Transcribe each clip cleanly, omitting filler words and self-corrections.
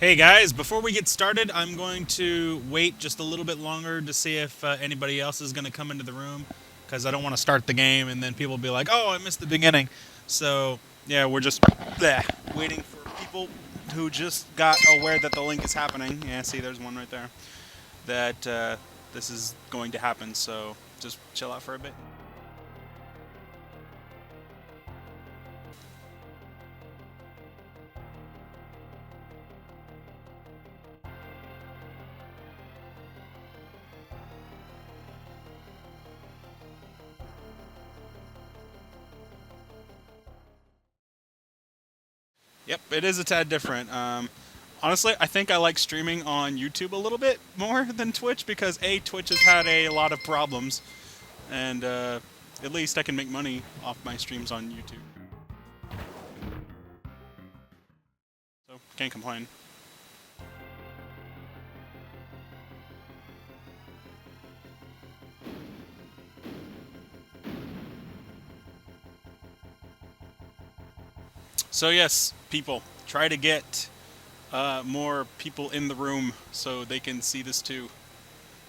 Hey guys, before we get started, I'm going to wait just a little bit longer to see if anybody else is going to come into the room because I don't want to start the game and then people will be like, "Oh, I missed the beginning." So, yeah, we're just waiting for people who just got aware that the link is happening. Yeah, see, there's one right there. That this is going to happen, so just chill out for a bit. Yep, it is a tad different. Honestly, I think I like streaming on YouTube a little bit more than Twitch because Twitch has had a lot of problems, and at least I can make money off my streams on YouTube. So can't complain. So yes, people, try to get more people in the room so they can see this too.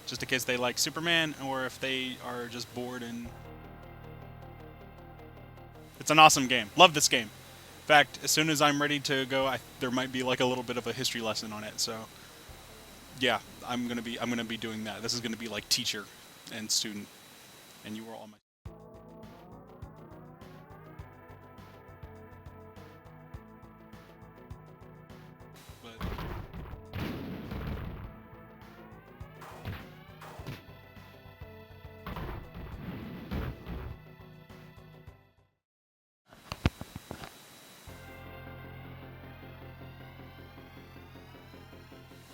Just in case they like Superman or if they are just bored and it's an awesome game. Love this game. In fact, as soon as I'm ready to go, there might be like a little bit of a history lesson on it. So yeah, I'm gonna be doing that. This is gonna be like teacher and student, and you are all my. But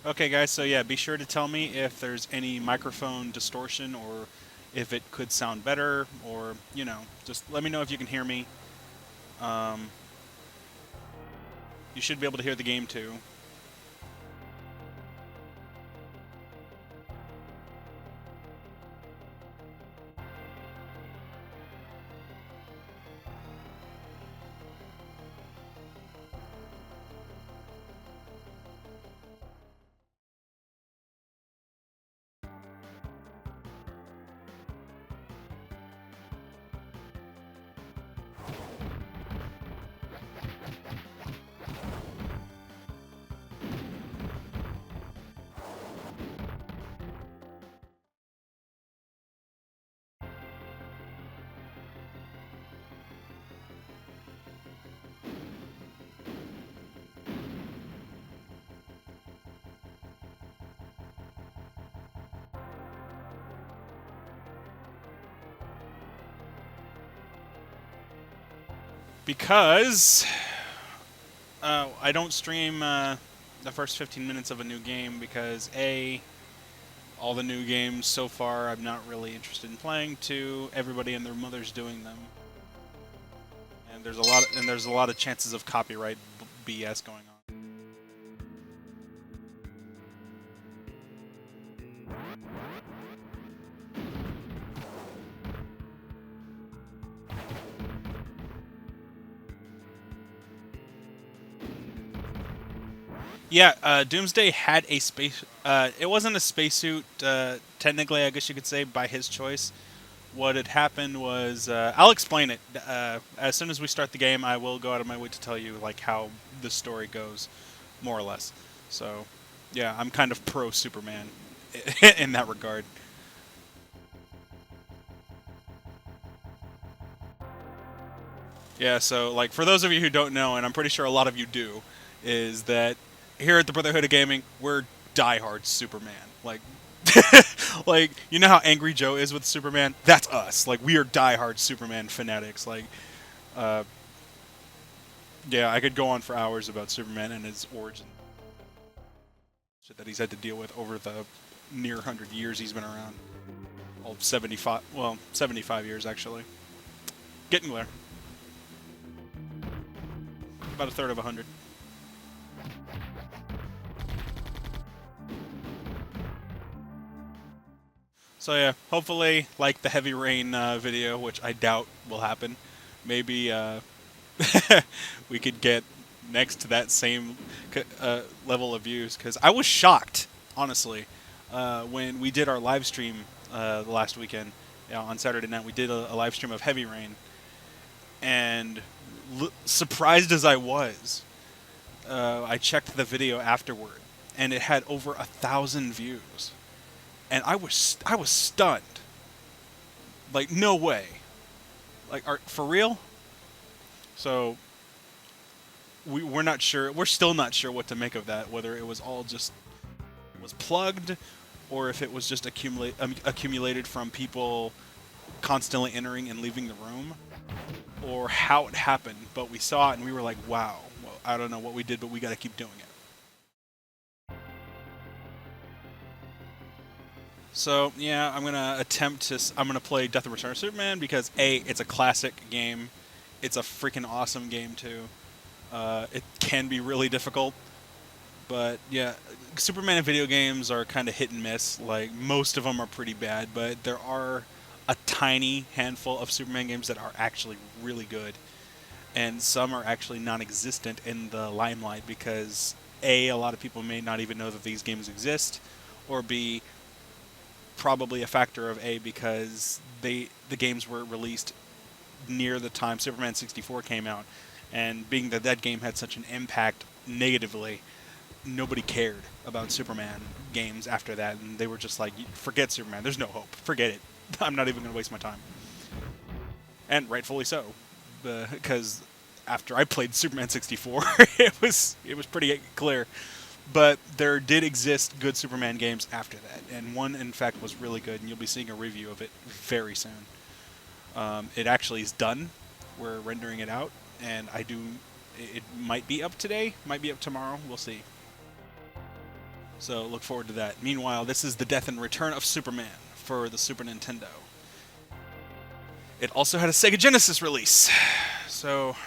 okay, guys. So yeah, be sure to tell me if there's any microphone distortion or if it could sound better, or just let me know if you can hear me. Um, you should be able to hear the game too. Because I don't stream the first 15 minutes of a new game because all the new games so far I'm not really interested in playing. Two, everybody and their mother's doing them, and there's a lot of chances of copyright BS going on. Yeah, Doomsday had a space. It wasn't a spacesuit. Technically, I guess you could say by his choice. What had happened was, I'll explain it. As soon as we start the game, I will go out of my way to tell you like how the story goes, more or less. So, yeah, I'm kind of pro Superman in that regard. Yeah, so like for those of you who don't know, and I'm pretty sure a lot of you do, is that here at the Brotherhood of Gaming, we're diehard Superman. Like you know how angry Joe is with Superman? That's us. Like we are diehard Superman fanatics. Like, uh, yeah, I could go on for hours about Superman and his origin, shit that he's had to deal with over the near 100 years he's been around. Well, 75. Well, 75 years actually. Getting there. About a third of 100. So yeah, hopefully, like the heavy rain video, which I doubt will happen, maybe we could get next to that same level of views because I was shocked, honestly, when we did our live stream the last weekend. On Saturday night, we did a live stream of Heavy Rain, and surprised as I was, I checked the video afterward, and it had over 1,000 views, and I was stunned. Like, no way. Like, for real? So we're not sure. We're still not sure what to make of that. Whether it was all just was plugged, or if it was just accumulated from people constantly entering and leaving the room, or how it happened. But we saw it and we were like, wow. Well, I don't know what we did, but we got to keep doing it. So yeah, I'm gonna play Death and Return of Superman because A, it's a classic game. It's a freaking awesome game too. It can be really difficult, but yeah, Superman in video games are kind of hit and miss. Like, most of them are pretty bad, but there are a tiny handful of Superman games that are actually really good, and some are actually non-existent in the limelight because A, a lot of people may not even know that these games exist, or B, probably a factor of A, because the games were released near the time Superman 64 came out, and being that that game had such an impact negatively, nobody cared about Superman games after that, and they were just like, forget Superman, there's no hope, forget it. I'm not even going to waste my time. And rightfully so, because after I played Superman 64, it was pretty clear. But there did exist good Superman games after that, and one, in fact, was really good, and you'll be seeing a review of it very soon. It actually is done. We're rendering it out, and it might be up today, might be up tomorrow, we'll see. So look forward to that. Meanwhile, this is the Death and Return of Superman for the Super Nintendo. It also had a Sega Genesis release, so...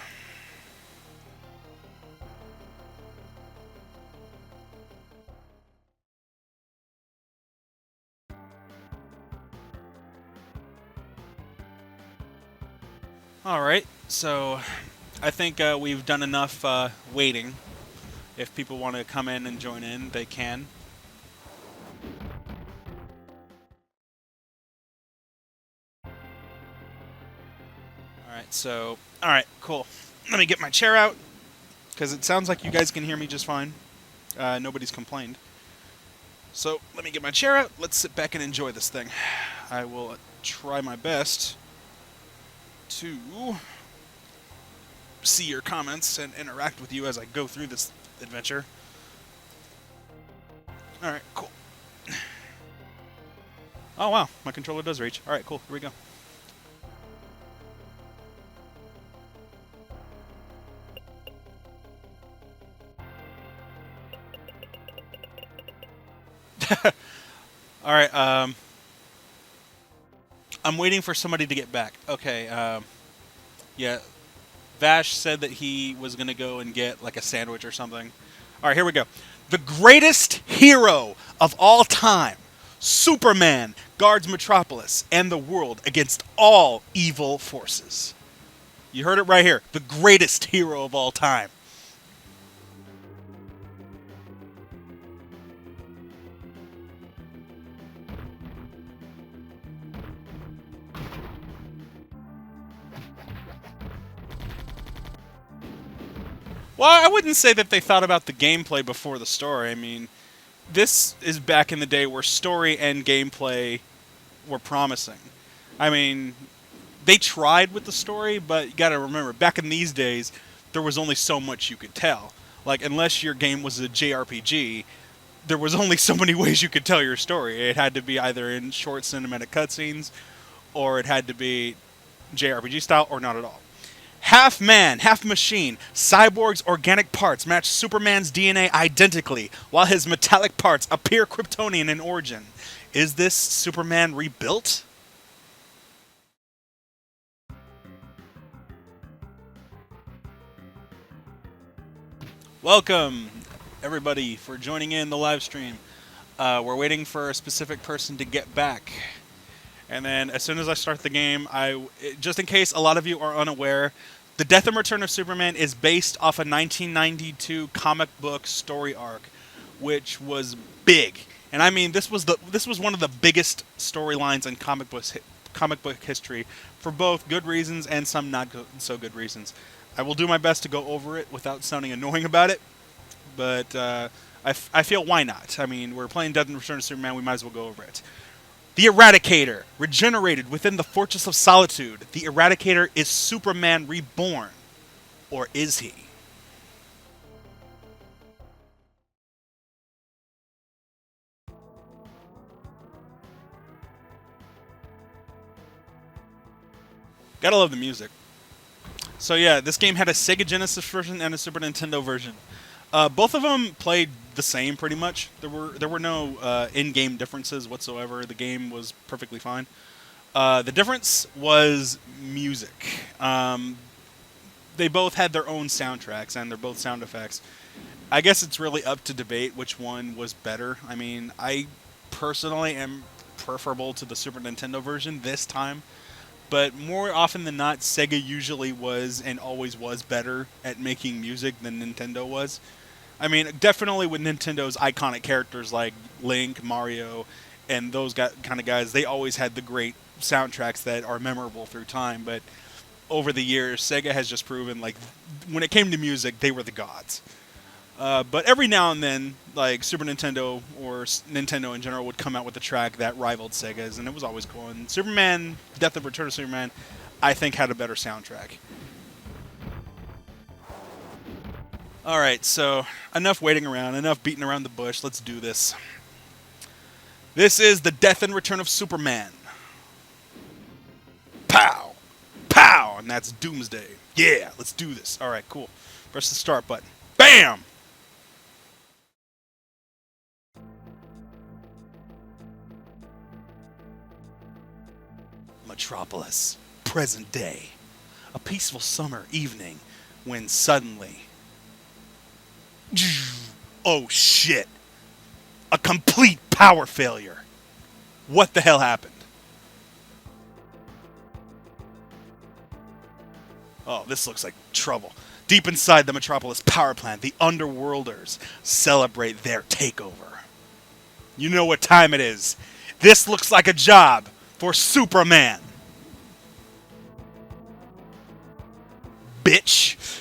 Alright, so I think we've done enough waiting. If people want to come in and join in, they can. Alright, cool. Let me get my chair out, because it sounds like you guys can hear me just fine. Nobody's complained. So, let me get my chair out, let's sit back and enjoy this thing. I will try my best to see your comments and interact with you as I go through this adventure. Alright, cool. Oh wow, my controller does reach. Alright, cool, here we go. Alright, I'm waiting for somebody to get back. Okay, yeah, Vash said that he was going to go and get like a sandwich or something. Alright, here we go. The greatest hero of all time, Superman, guards Metropolis and the world against all evil forces. You heard it right here. The greatest hero of all time. Well, I wouldn't say that they thought about the gameplay before the story. I mean, this is back in the day where story and gameplay were promising. I mean, they tried with the story, but you gotta remember, back in these days, there was only so much you could tell. Like, unless your game was a JRPG, there was only so many ways you could tell your story. It had to be either in short cinematic cutscenes, or it had to be JRPG style, or not at all. Half man, half machine, Cyborg's organic parts match Superman's DNA identically, while his metallic parts appear Kryptonian in origin. Is this Superman rebuilt? Welcome, everybody, for joining in the live stream. We're waiting for a specific person to get back. And then as soon as I start the game, just in case a lot of you are unaware, The Death and Return of Superman is based off a 1992 comic book story arc, which was big. And I mean, this was one of the biggest storylines in comic book history for both good reasons and some not so good reasons. I will do my best to go over it without sounding annoying about it, but I feel why not? I mean, we're playing Death and Return of Superman, we might as well go over it. The Eradicator, regenerated within the Fortress of Solitude. The Eradicator is Superman reborn. Or is he? Gotta love the music. So yeah, this game had a Sega Genesis version and a Super Nintendo version. Both of them played the same pretty much. There were no in-game differences whatsoever. The game was perfectly fine. The difference was music. They both had their own soundtracks and they're both sound effects. I guess it's really up to debate which one was better. I mean, I personally am preferable to the Super Nintendo version this time. But more often than not, Sega usually was and always was better at making music than Nintendo was. I mean, definitely with Nintendo's iconic characters like Link, Mario, and those kind of guys, they always had the great soundtracks that are memorable through time. But over the years, Sega has just proven, like, when it came to music, they were the gods. But every now and then, like Super Nintendo or Nintendo in general would come out with a track that rivaled Sega's, and it was always cool. And Superman, Death and Return of Superman, I think had a better soundtrack. Alright, so enough waiting around, enough beating around the bush, let's do this. This is the Death and Return of Superman. Pow! Pow! And that's Doomsday. Yeah, let's do this. Alright, cool. Press the start button. BAM! Metropolis, present day. A peaceful summer evening when suddenly... Oh shit! A complete power failure! What the hell happened? Oh, this looks like trouble. Deep inside the Metropolis power plant, the Underworlders celebrate their takeover. You know what time it is. This looks like a job for Superman. Bitch.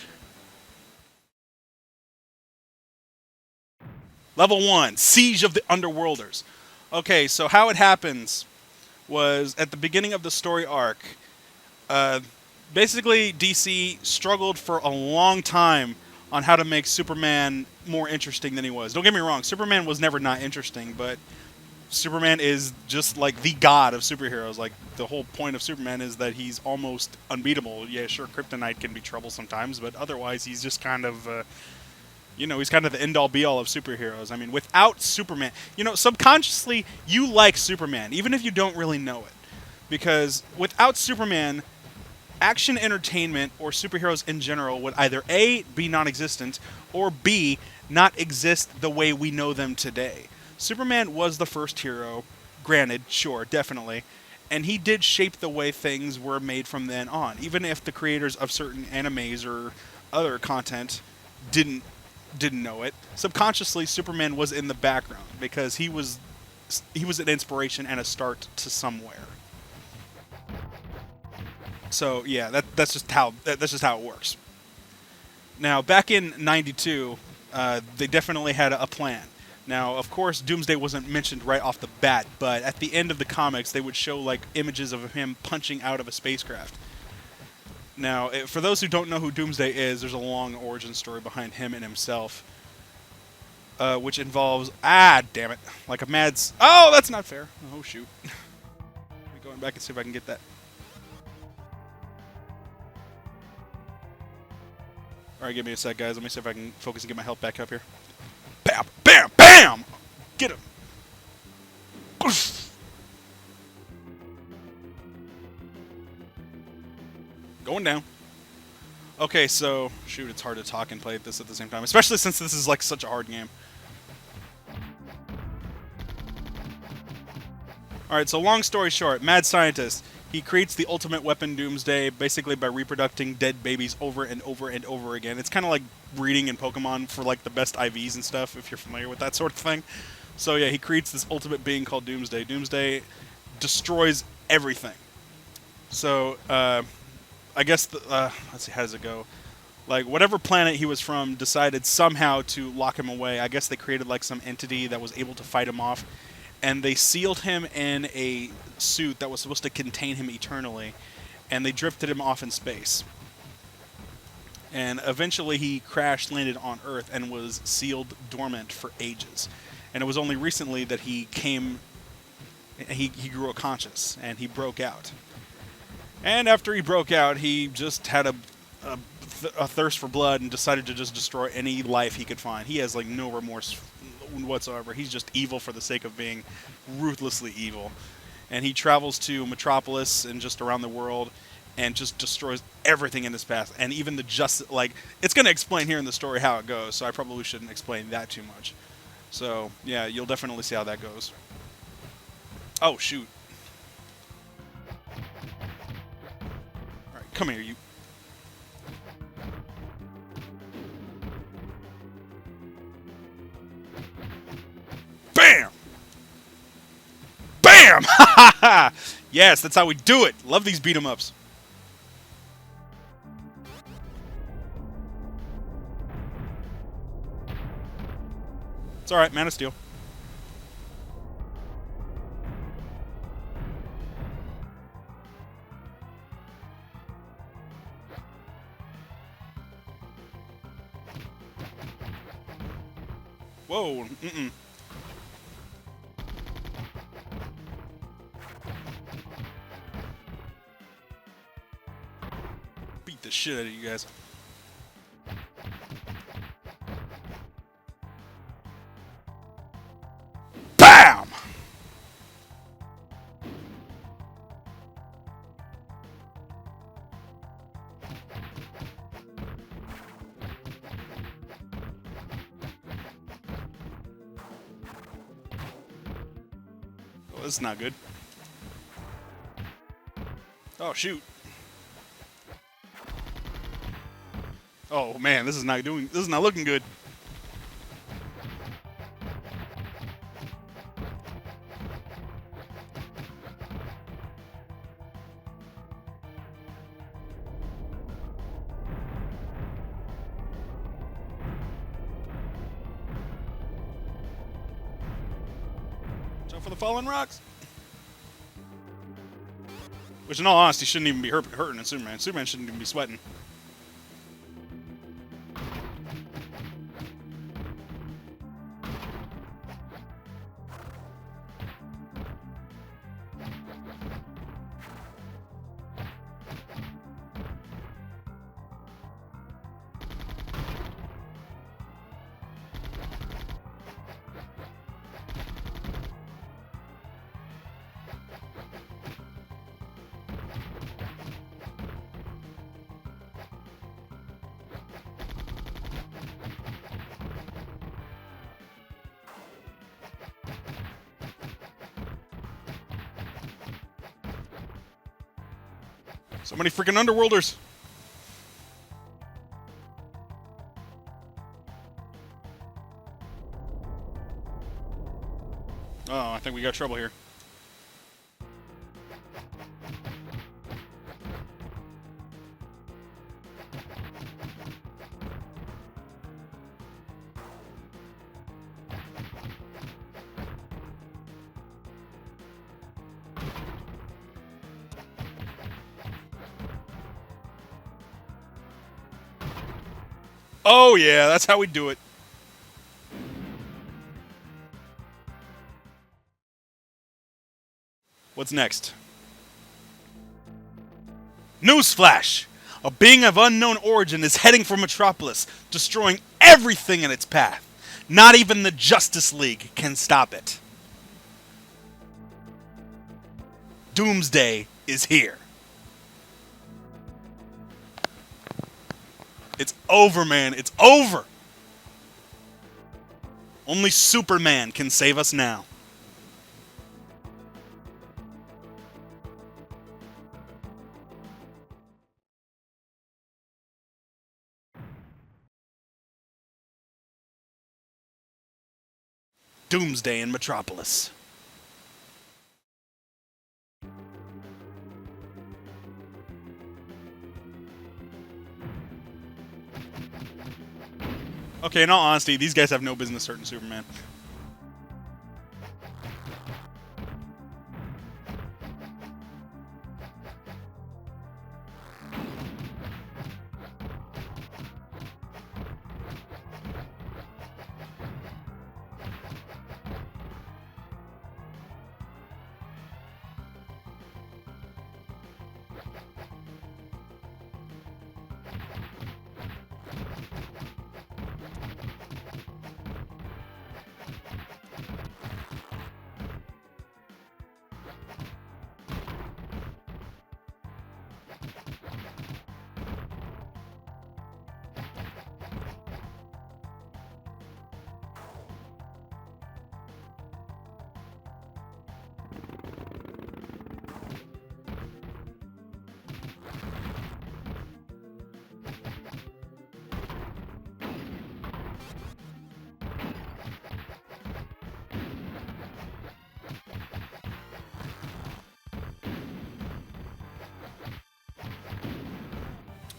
Level 1, Siege of the Underworlders. Okay, so how it happens was at the beginning of the story arc, basically DC struggled for a long time on how to make Superman more interesting than he was. Don't get me wrong, Superman was never not interesting, but Superman is just like the god of superheroes. Like, the whole point of Superman is that he's almost unbeatable. Yeah, sure, Kryptonite can be trouble sometimes, but otherwise he's just kind of, he's kind of the end-all be-all of superheroes. I mean, without Superman, subconsciously you like Superman, even if you don't really know it. Because without Superman, action entertainment or superheroes in general would either A, be non-existent, or B, not exist the way we know them today. Superman was the first hero, granted, sure, definitely, and he did shape the way things were made from then on, even if the creators of certain animes or other content didn't know it. Subconsciously, Superman was in the background because he was an inspiration and a start to somewhere. So yeah, that's just how it works. Now, back in '92, they definitely had a plan. Now, of course, Doomsday wasn't mentioned right off the bat, but at the end of the comics, they would show like images of him punching out of a spacecraft. Now, for those who don't know who Doomsday is, there's a long origin story behind him and himself, which involves damn it, like a oh, that's not fair. Oh shoot. Let me go back and see if I can get that. Alright, give me a sec, guys. Let me see if I can focus and get my health back up here. Bam! Bam! BAM! Get him! Going down. Okay, so... Shoot, it's hard to talk and play this at the same time. Especially since this is, like, such a hard game. Alright, so long story short. Mad scientist. He creates the ultimate weapon Doomsday basically by reproducing dead babies over and over and over again. It's kind of like breeding in Pokemon for like the best IVs and stuff, if you're familiar with that sort of thing. So yeah, he creates this ultimate being called Doomsday. Doomsday destroys everything. So I guess let's see, how does it go? Like whatever planet he was from decided somehow to lock him away. I guess they created like some entity that was able to fight him off, and they sealed him in a suit that was supposed to contain him eternally, and they drifted him off in space. And eventually he crash landed on Earth and was sealed dormant for ages. And it was only recently that he grew a conscience and he broke out. And after he broke out, he just had a thirst for blood and decided to just destroy any life he could find. He has like no remorse whatsoever. He's just evil for the sake of being ruthlessly evil. And he travels to Metropolis and just around the world and just destroys everything in his path. And even the justice, like, it's going to explain here in the story how it goes, so I probably shouldn't explain that too much. So, yeah, you'll definitely see how that goes. Oh, shoot. Alright, come here, you. Bam! Bam! Ha ha ha! Yes, that's how we do it. Love these beat 'em ups. It's alright, Man of Steel. Whoa, mm-mm. Beat the shit out of you guys. BAM! Oh, this is not good. Oh, shoot. Oh man, this is not looking good. Jump for the fallen rocks. Which, in all honesty, shouldn't even be hurting in Superman. Superman shouldn't even be sweating. So many freaking Underworlders. Oh, I think we got trouble here. Oh yeah, that's how we do it. What's next? Newsflash! A being of unknown origin is heading for Metropolis, destroying everything in its path. Not even the Justice League can stop it. Doomsday is here. It's over, man. It's over. Only Superman can save us now. Doomsday in Metropolis. Okay, in all honesty, these guys have no business hurting Superman.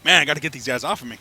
Man, I gotta get these guys off of me.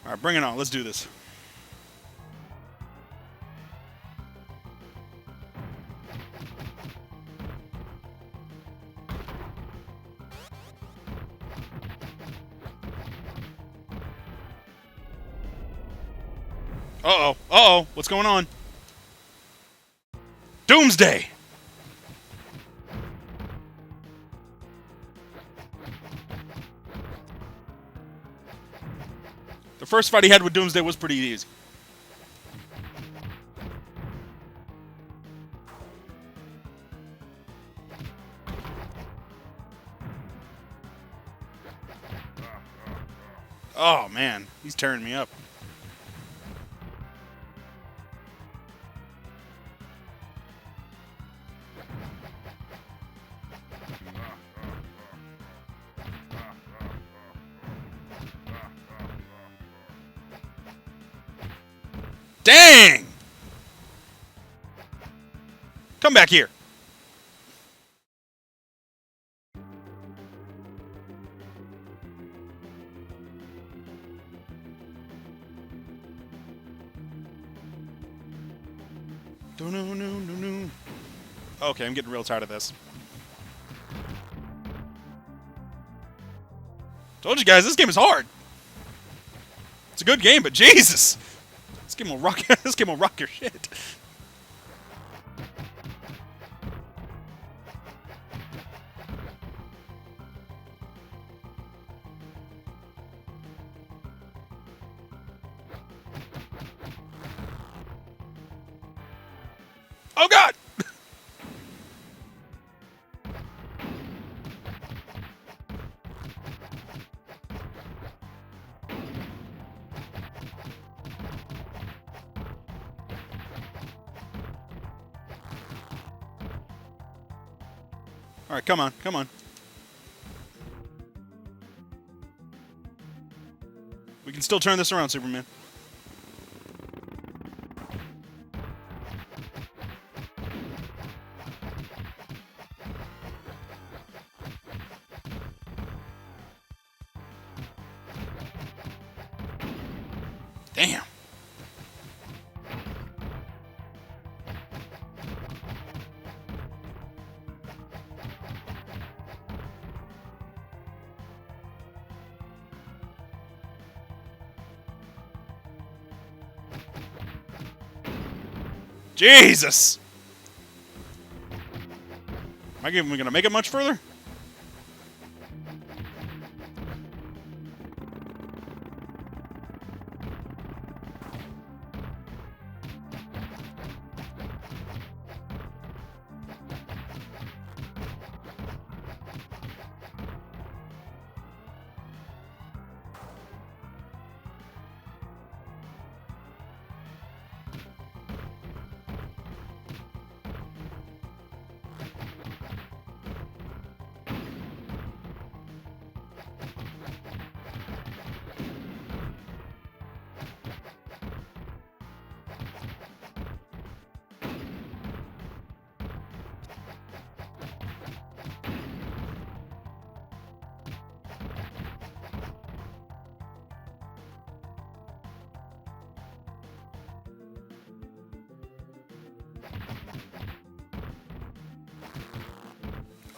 All right, bring it on. Let's do this. Uh-oh. Uh-oh. What's going on? Doomsday! The first fight he had with Doomsday was pretty easy. Oh, man. He's tearing me up. Dang! Come back here. Okay, I'm getting real tired of this. Told you guys, this game is hard. It's a good game, but Jesus! This game will rock. This game will rock your shit. Oh God! All right, come on, come on. We can still turn this around, Superman. Damn. Jesus! I even gonna make it much further?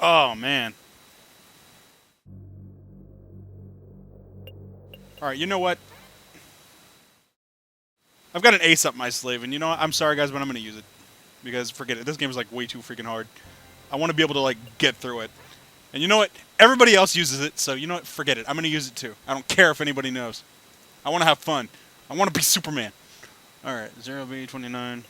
Oh, man. Alright, you know what? I've got an ace up my sleeve, and you know what? I'm sorry, guys, but I'm going to use it. Because, forget it. This game is, like, way too freaking hard. I want to be able to, like, get through it. And you know what? Everybody else uses it, so you know what? Forget it. I'm going to use it, too. I don't care if anybody knows. I want to have fun. I want to be Superman. Alright, 0B29.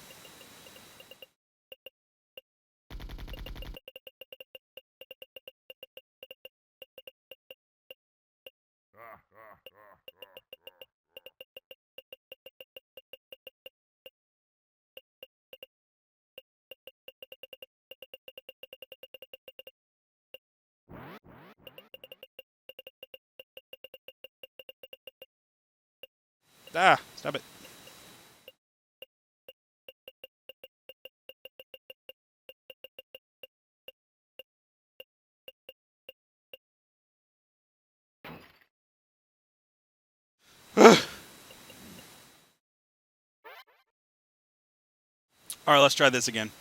Ah, stop it. Alright, let's try this again.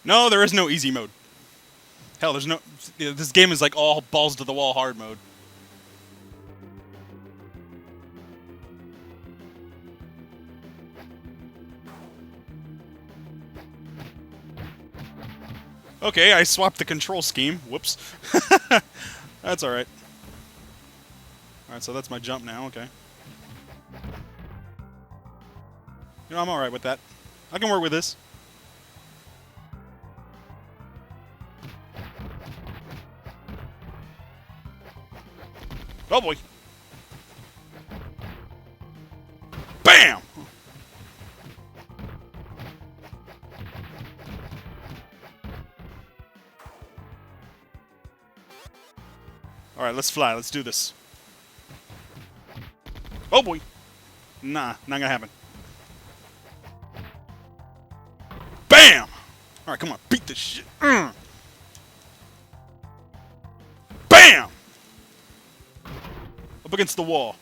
No, there is no easy mode. Hell, there's no... This game is like all balls to the wall hard mode. Okay, I swapped the control scheme. Whoops. That's alright. Alright, so that's my jump now, okay. You know, I'm alright with that. I can work with this. Oh boy. Bam! Alright, let's fly. Let's do this. Oh boy. Nah, not gonna happen. Bam! Alright, come on. Beat this shit. Bam! Up against the wall.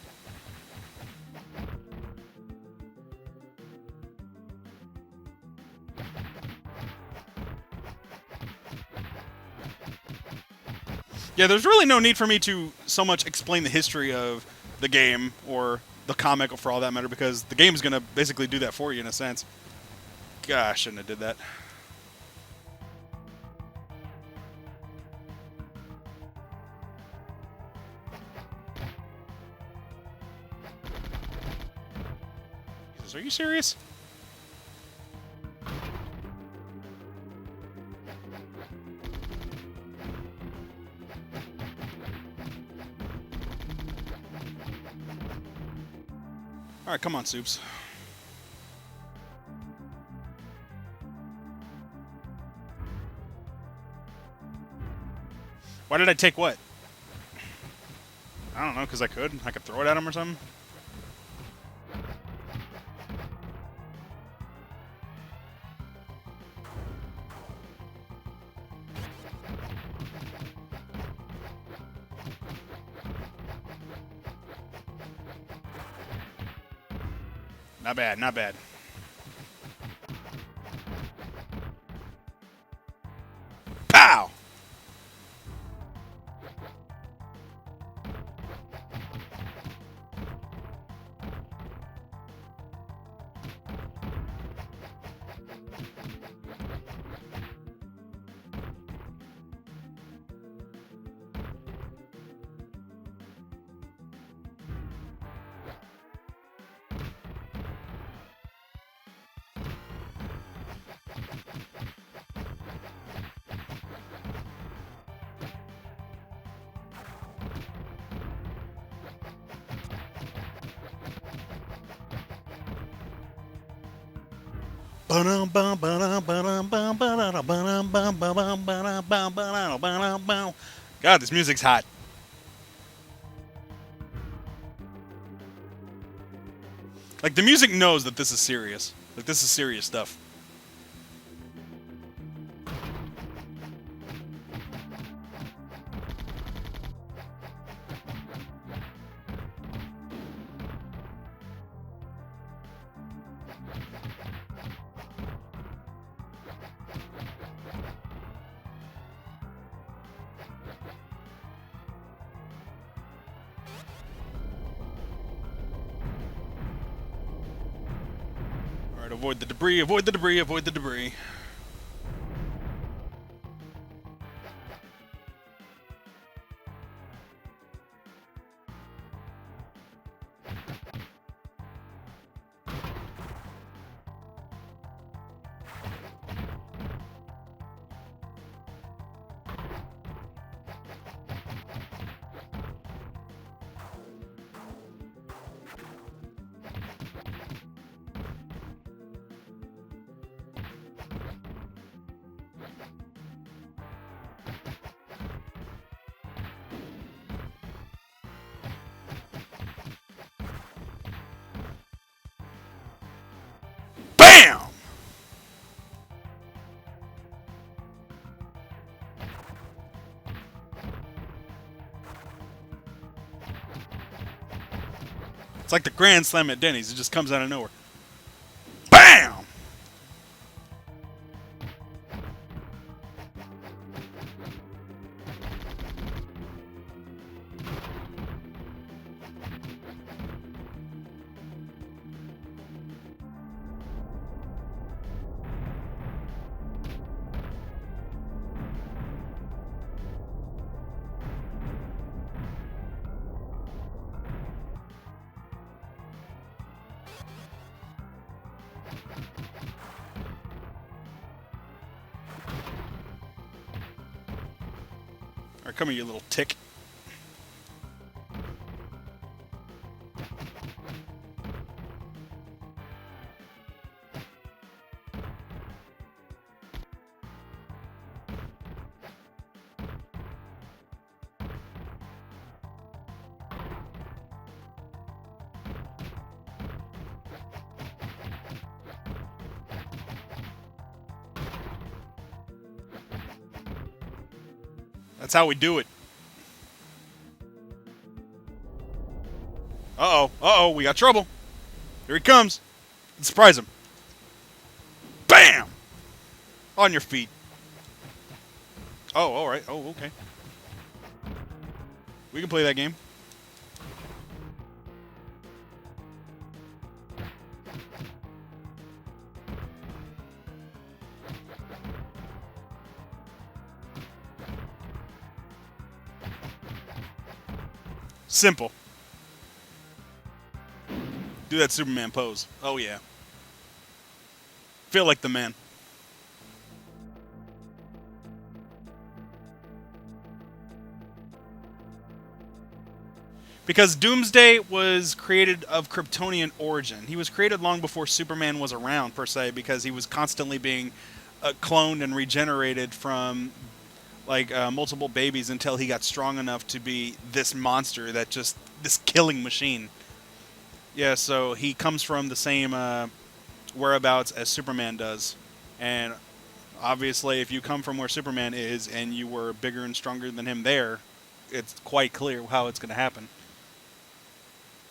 Yeah, there's really no need for me to so much explain the history of the game or the comic, for all that matter, because the game's gonna basically do that for you in a sense. Gosh, I shouldn't have did that. Jesus, are you serious? Alright, come on, Soups. Why did I take what? I don't know, because I could. I could throw it at him or something. Not bad, not bad. Pow! God, this music's hot. Like, the music knows that this is serious. Like, this is serious stuff. Alright, avoid the debris, avoid the debris, avoid the debris. BAM! It's like the Grand Slam at Denny's. It just comes out of nowhere. BAM! Alright, come here, you little tick. That's how we do it. Uh-oh. Uh-oh, we got trouble. Here he comes. Let's surprise him. BAM! On your feet. Oh, alright. Oh, okay. We can play that game. Simple. Do that Superman pose. Oh, yeah. Feel like the man. Because Doomsday was created of Kryptonian origin. He was created long before Superman was around, per se, because he was constantly being cloned and regenerated from like multiple babies until he got strong enough to be this monster that just this killing machine. Yeah, so he comes from the same whereabouts as Superman does, and obviously, if you come from where Superman is and you were bigger and stronger than him there, it's quite clear how it's going to happen.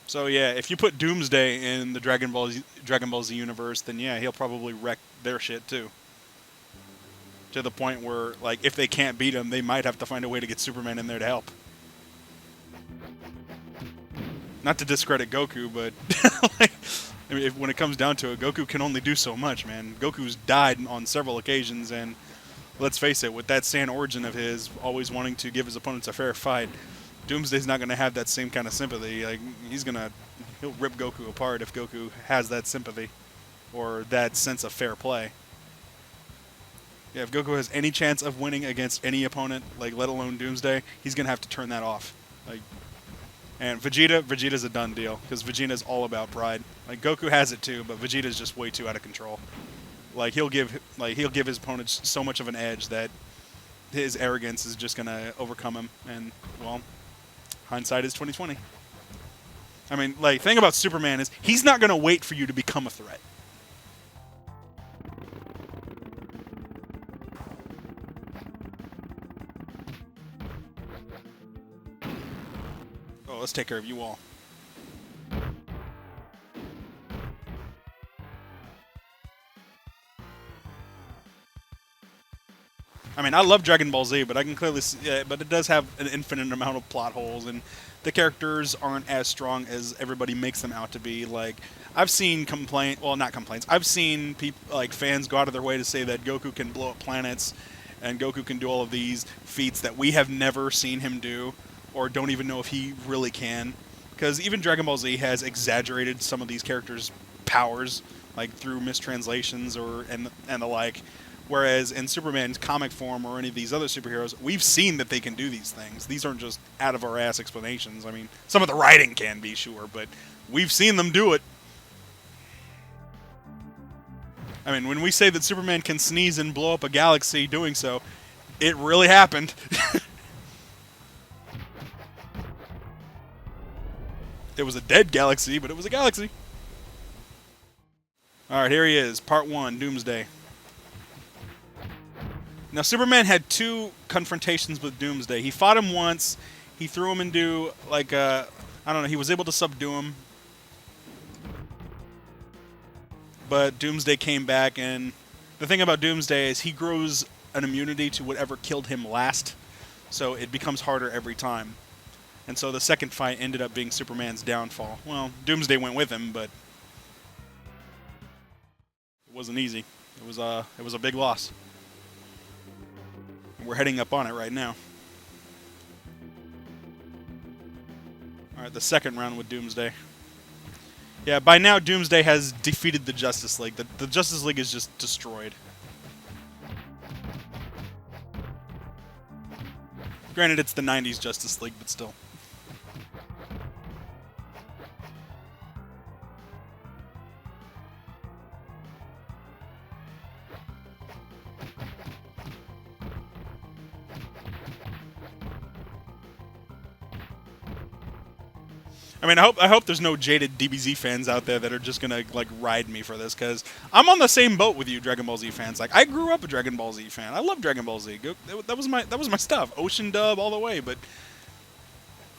So yeah, if you put Doomsday in the Dragon Ball Z universe, then yeah, he'll probably wreck their shit too. To the point where, like, if they can't beat him, they might have to find a way to get Superman in there to help. Not to discredit Goku, but like, I mean, when it comes down to it, Goku can only do so much, man. Goku's died on several occasions, and let's face it, with that Saiyan origin of his, always wanting to give his opponents a fair fight, Doomsday's not going to have that same kind of sympathy. Like, he'll rip Goku apart if Goku has that sympathy or that sense of fair play. Yeah, if Goku has any chance of winning against any opponent, like let alone Doomsday, he's gonna have to turn that off. Like, and Vegeta's a done deal because Vegeta's all about pride. Like Goku has it too, but Vegeta's just way too out of control. Like he'll give his opponents so much of an edge that his arrogance is just gonna overcome him. And well, hindsight is 2020. I mean, like, thing about Superman is he's not gonna wait for you to become a threat. Oh, let's take care of you all. I mean, I love Dragon Ball Z, but I can clearly see, but it does have an infinite amount of plot holes, and the characters aren't as strong as everybody makes them out to be. Like, I've seen well, not complaints. I've seen people, like fans, go out of their way to say that Goku can blow up planets, and Goku can do all of these feats that we have never seen him do, or don't even know if he really can. Because even Dragon Ball Z has exaggerated some of these characters' powers, like through mistranslations and the like. Whereas in Superman's comic form or any of these other superheroes, we've seen that they can do these things. These aren't just out of our ass explanations. I mean, some of the writing can be, sure, but we've seen them do it. I mean, when we say that Superman can sneeze and blow up a galaxy doing so, it really happened. It was a dead galaxy, but it was a galaxy. Alright, here he is. Part 1, Doomsday. Now, Superman had 2 confrontations with Doomsday. He fought him once. He threw him into, like, I don't know, he was able to subdue him. But Doomsday came back, and the thing about Doomsday is he grows an immunity to whatever killed him last. So it becomes harder every time. And so the second fight ended up being Superman's downfall. Well, Doomsday went with him, but it wasn't easy. It was a big loss. We're heading up on it right now. Alright, the second round with Doomsday. Yeah, by now Doomsday has defeated the Justice League. The Justice League is just destroyed. Granted, it's the 90s Justice League, but still. I mean, I hope there's no jaded DBZ fans out there that are just gonna like ride me for this, because I'm on the same boat with you, Dragon Ball Z fans. Like, I grew up a Dragon Ball Z fan. I love Dragon Ball Z. That was my stuff. Ocean Dub all the way. But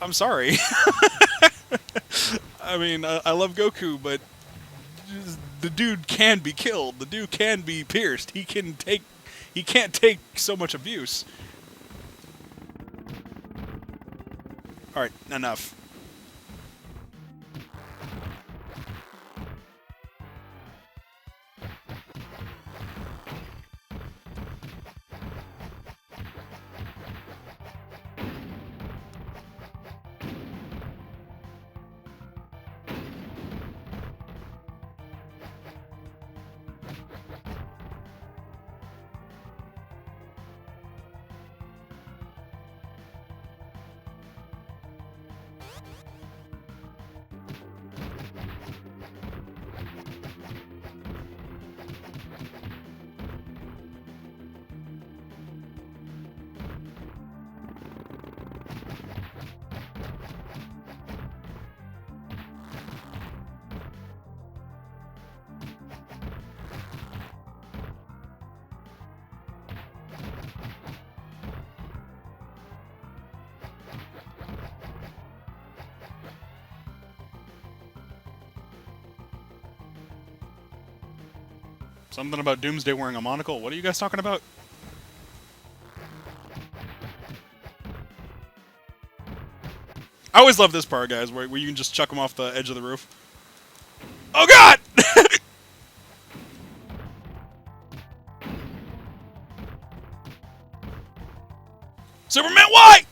I'm sorry. I mean, I love Goku, but the dude can be killed. The dude can be pierced. He can't take so much abuse. All right, enough. Something about Doomsday wearing a monocle? What are you guys talking about? I always love this part, guys, where you can just chuck him off the edge of the roof. Oh god! Superman, why?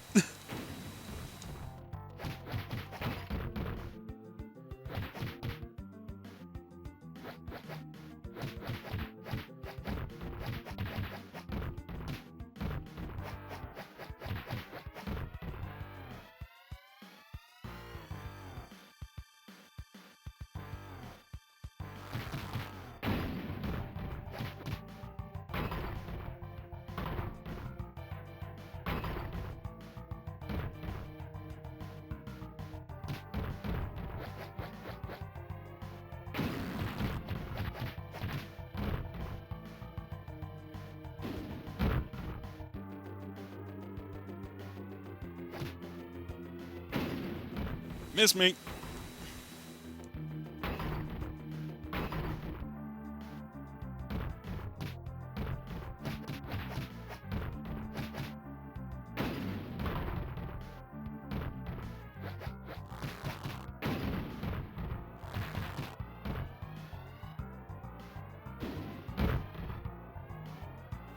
Miss me.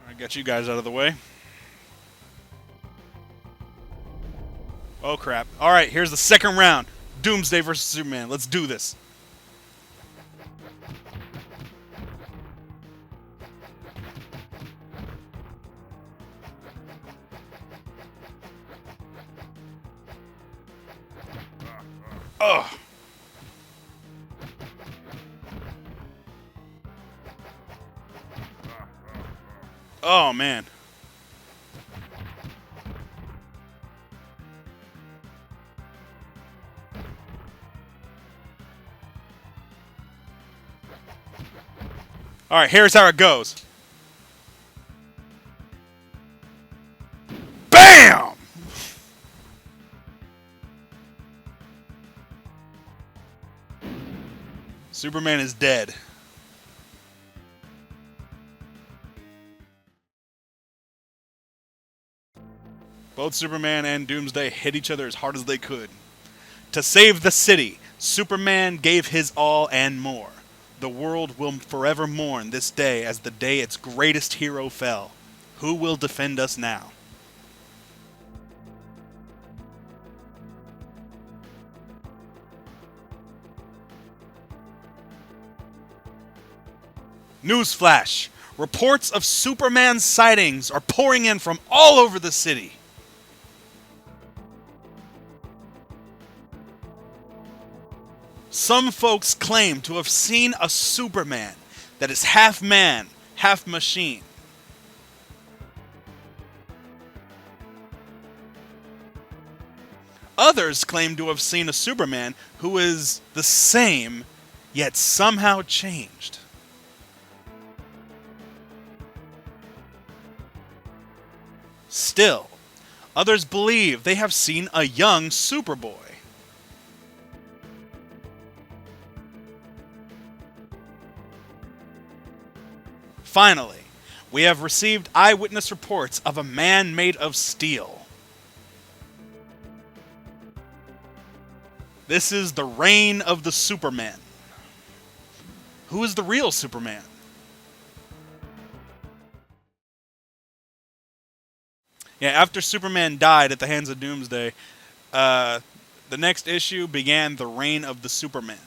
I got you guys out of the way. Oh crap. Alright, here's the second round. Doomsday versus Superman. Let's do this. Ugh. Oh man. Alright, here's how it goes. BAM! Superman is dead. Both Superman and Doomsday hit each other as hard as they could. To save the city, Superman gave his all and more. The world will forever mourn this day as the day its greatest hero fell. Who will defend us now? Newsflash! Reports of Superman sightings are pouring in from all over the city. Some folks claim to have seen a Superman that is half man, half machine. Others claim to have seen a Superman who is the same, yet somehow changed. Still, others believe they have seen a young Superboy. Finally, we have received eyewitness reports of a man made of steel. This is the reign of the Superman. Who is the real Superman? Yeah, after Superman died at the hands of Doomsday, the next issue began the reign of the Superman.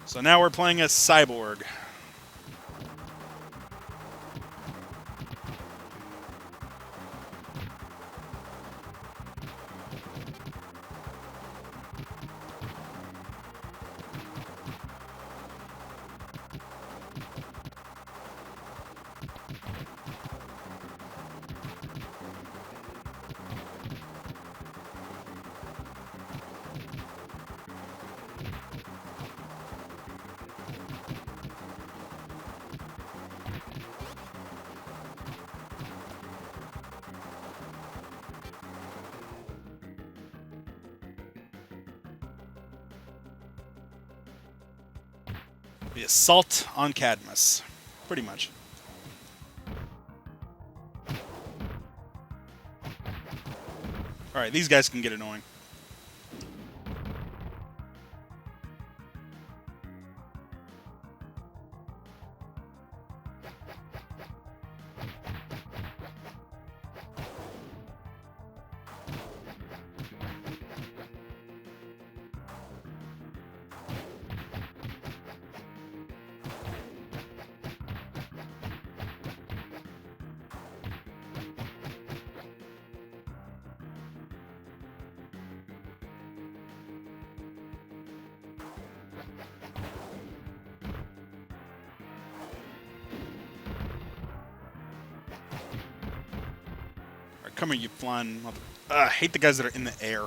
So now we're playing as Cyborg. The assault on Cadmus. Pretty much. Alright, these guys can get annoying. Come here, you flying mother... I hate the guys that are in the air.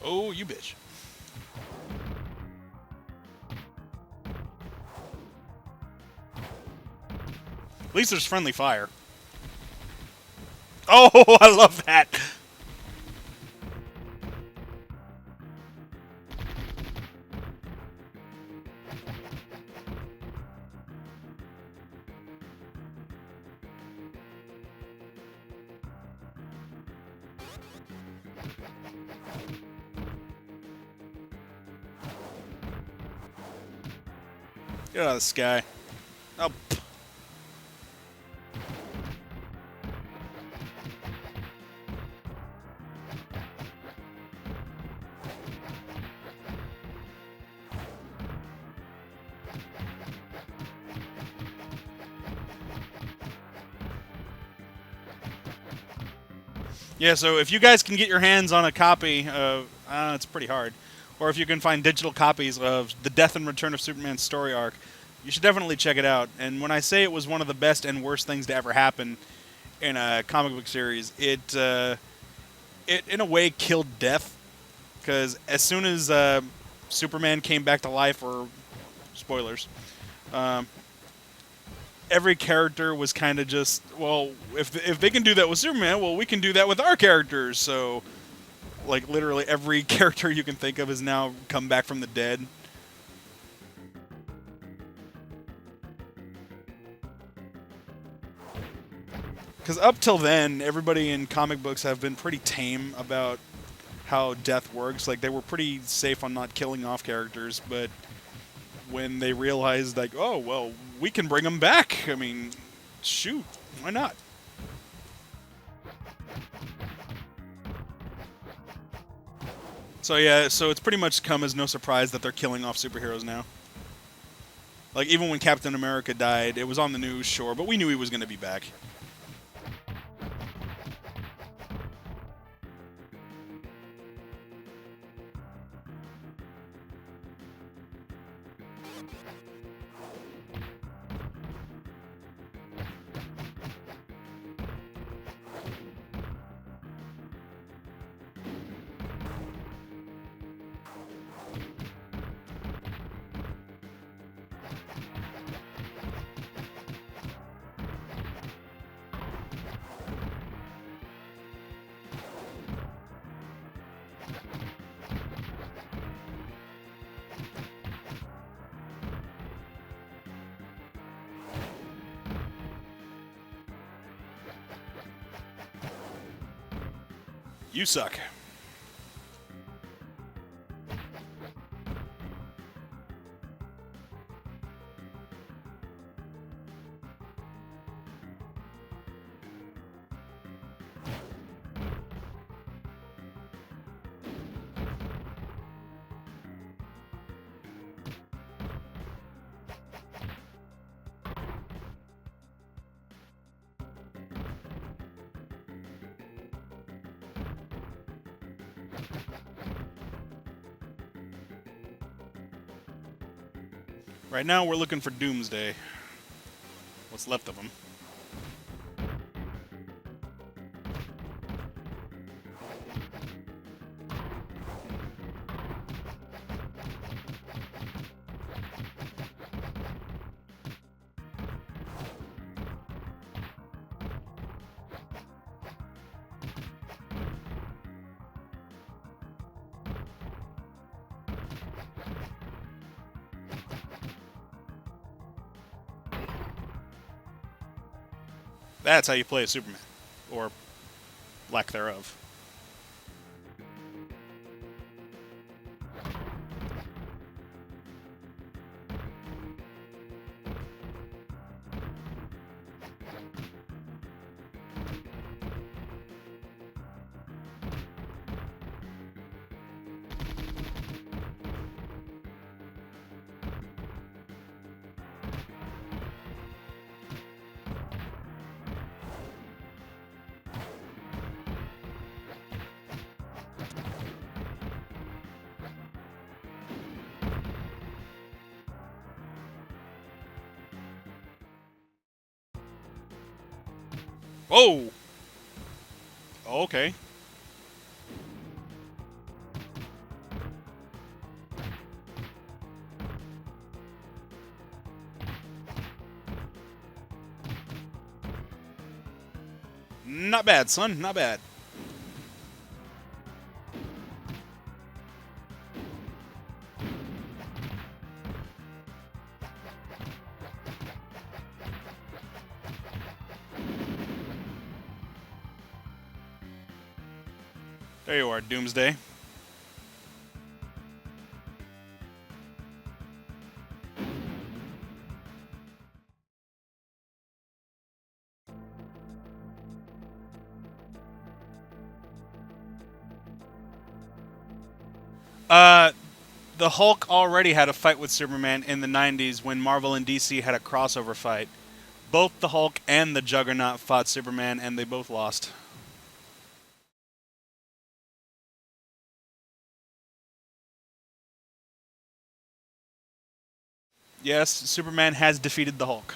Oh, you bitch. At least there's friendly fire. Oh, I love that. Get out of the sky. Oh. Yeah, so if you guys can get your hands on a copy of, it's pretty hard, or if you can find digital copies of the Death and Return of Superman story arc, you should definitely check it out. And when I say it was one of the best and worst things to ever happen in a comic book series, it in a way killed Death, because as soon as Superman came back to life, or spoilers, um, every character was kind of just, well, if they can do that with Superman, well, we can do that with our characters. So, like, literally every character you can think of has now come back from the dead. Because up till then, everybody in comic books have been pretty tame about how death works. Like, they were pretty safe on not killing off characters, but when they realized, like, oh, well, we can bring them back. I mean, shoot, why not? So yeah, so it's pretty much come as no surprise that they're killing off superheroes now. Like, even when Captain America died, it was on the news, sure, but we knew he was going to be back. You suck. Right now, we're looking for Doomsday. What's left of him. That's how you play a Superman. Or lack thereof. Oh! Okay. Not bad, son. Not bad. There you are, Doomsday. Uh, the Hulk already had a fight with Superman in the 90s when Marvel and DC had a crossover fight. Both the Hulk and the Juggernaut fought Superman, and they both lost. Yes, Superman has defeated the Hulk.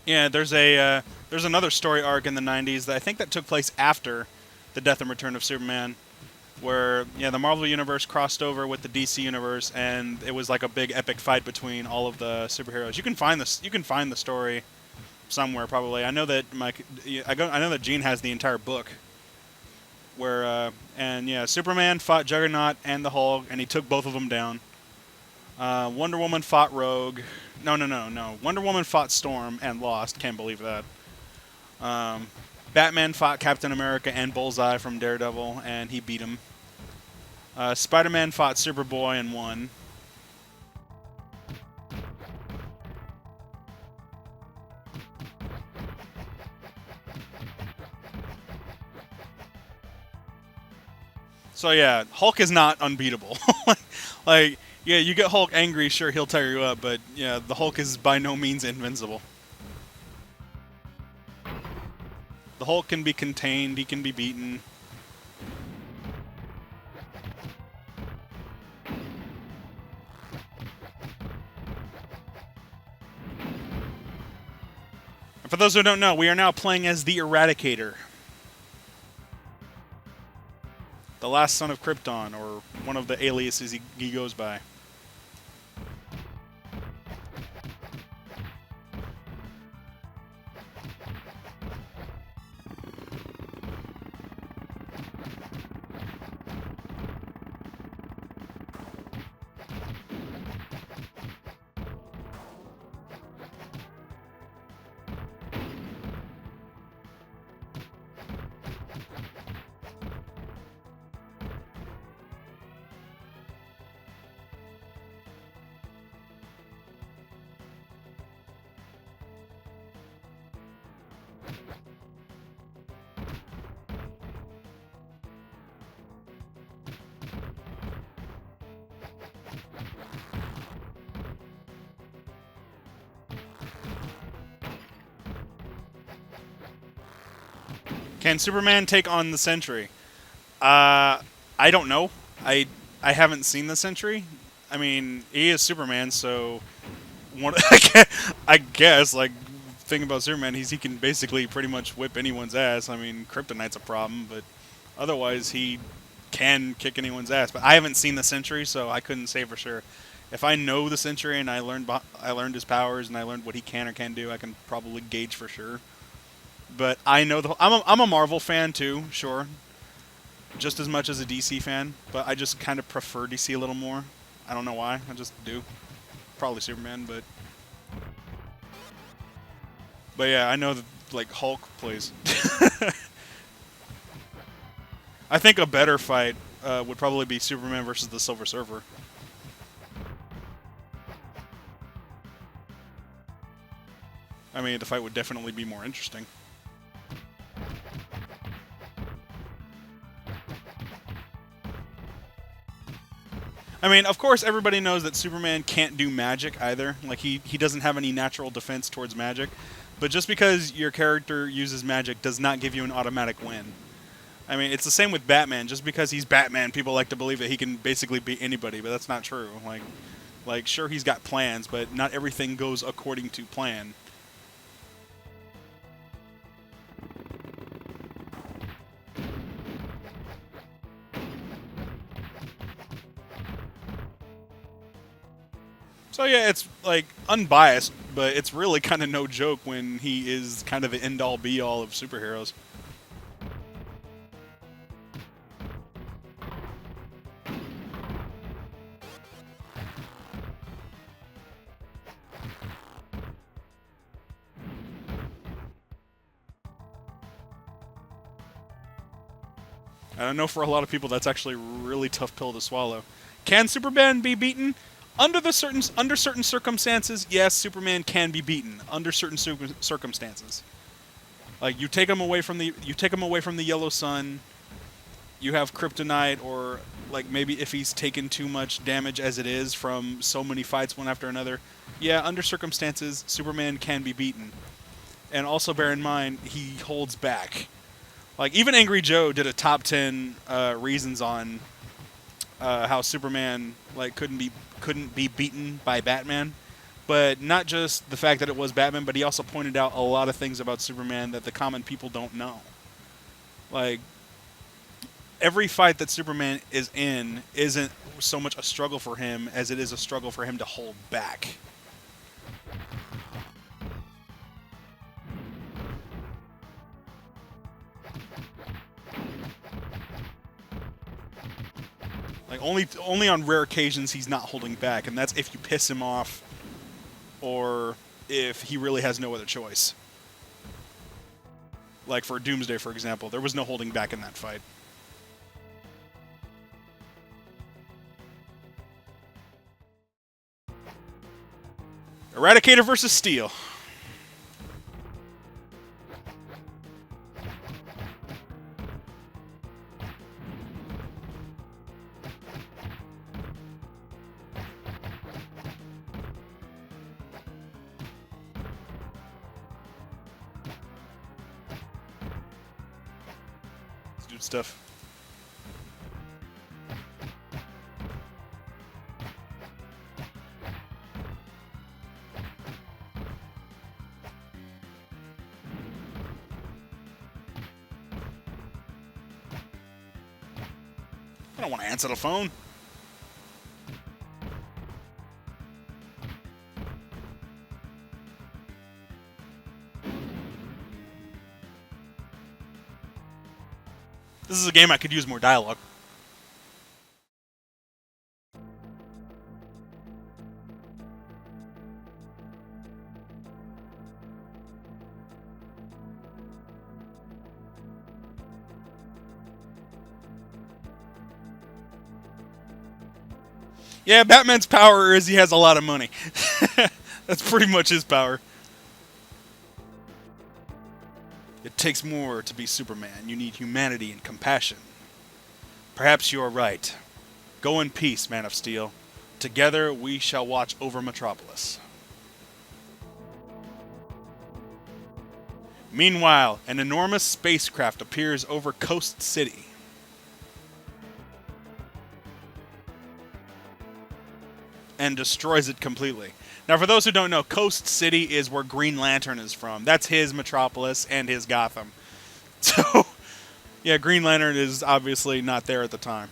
Yeah, there's another story arc in the 90s that I think that took place after the death and return of Superman, where yeah the Marvel universe crossed over with the DC universe, and it was like a big epic fight between all of the superheroes. You can find this. You can find the story somewhere probably. I know that I know that Gene has the entire book. Where and yeah, Superman fought Juggernaut and the Hulk, and he took both of them down. Wonder Woman fought Rogue. No. Wonder Woman fought Storm and lost. Can't believe that. Um, Batman fought Captain America and Bullseye from Daredevil, and he beat him. Spider-Man fought Superboy and won. So yeah, Hulk is not unbeatable. like, yeah, you get Hulk angry, sure he'll tear you up, but yeah, the Hulk is by no means invincible. The Hulk can be contained, he can be beaten. And for those who don't know, we are now playing as the Eradicator, the last son of Krypton, or one of the aliases he goes by. Can Superman take on the Sentry? I don't know. I haven't seen the Sentry. I mean, he is Superman, so one, I guess like thing about Superman, he can basically pretty much whip anyone's ass. I mean, Kryptonite's a problem, but otherwise he can kick anyone's ass. But I haven't seen the Sentry, so I couldn't say for sure. If I know the Sentry and I learned his powers and I learned what he can or can't do, I can probably gauge for sure. But I know I'm a Marvel fan too, sure, just as much as a DC fan. But I just kind of prefer DC a little more. I don't know why. I just do. Probably Superman, but yeah, I know that like Hulk plays. I think a better fight would probably be Superman versus the Silver Surfer. I mean, the fight would definitely be more interesting. I mean, of course, everybody knows that Superman can't do magic either. Like, he doesn't have any natural defense towards magic. But just because your character uses magic does not give you an automatic win. I mean, it's the same with Batman. Just because he's Batman, people like to believe that he can basically beat anybody, but that's not true. Like, Like, sure, he's got plans, but not everything goes according to plan. So yeah, it's like unbiased, but it's really kind of no joke when he is kind of the end-all be-all of superheroes. And I know for a lot of people that's actually a really tough pill to swallow. Can Superman be beaten? Under certain circumstances, yes, Superman can be beaten under certain circumstances. Like you take him away from the Yellow Sun, you have kryptonite, or like maybe if he's taken too much damage as it is from so many fights one after another. Yeah, under circumstances, Superman can be beaten. And also bear in mind, he holds back. Like even Angry Joe did a top 10 reasons on how Superman like couldn't be beaten by Batman, but not just the fact that it was Batman, but he also pointed out a lot of things about Superman that the common people don't know. Like every fight that Superman is in isn't so much a struggle for him as it is a struggle for him to hold back. Like only on rare occasions he's not holding back, and that's if you piss him off or if he really has no other choice. Like for Doomsday, for example, there was no holding back in that fight. Eradicator versus Steel. Let's do stuff. I don't want to answer the phone. This is a game I could use more dialogue. Yeah, Batman's power is he has a lot of money. That's pretty much his power. It takes more to be Superman. You need humanity and compassion. Perhaps you are right. Go in peace, Man of Steel. Together we shall watch over Metropolis. Meanwhile, an enormous spacecraft appears over Coast City. And destroys it completely. Now, for those who don't know, Coast City is where Green Lantern is from. That's his Metropolis and his Gotham. So, yeah, Green Lantern is obviously not there at the time.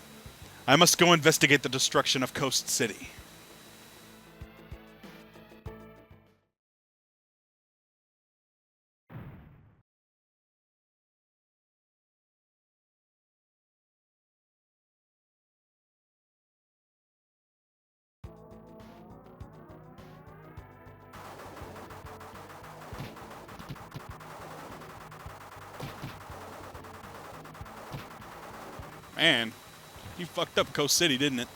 I must go investigate the destruction of Coast City. Man, you fucked up Coast City, didn't it?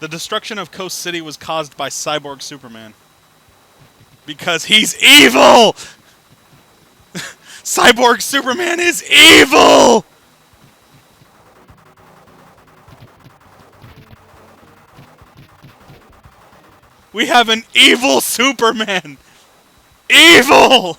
The destruction of Coast City was caused by Cyborg Superman. Because he's evil! Cyborg Superman is evil! We have an evil Superman! Evil!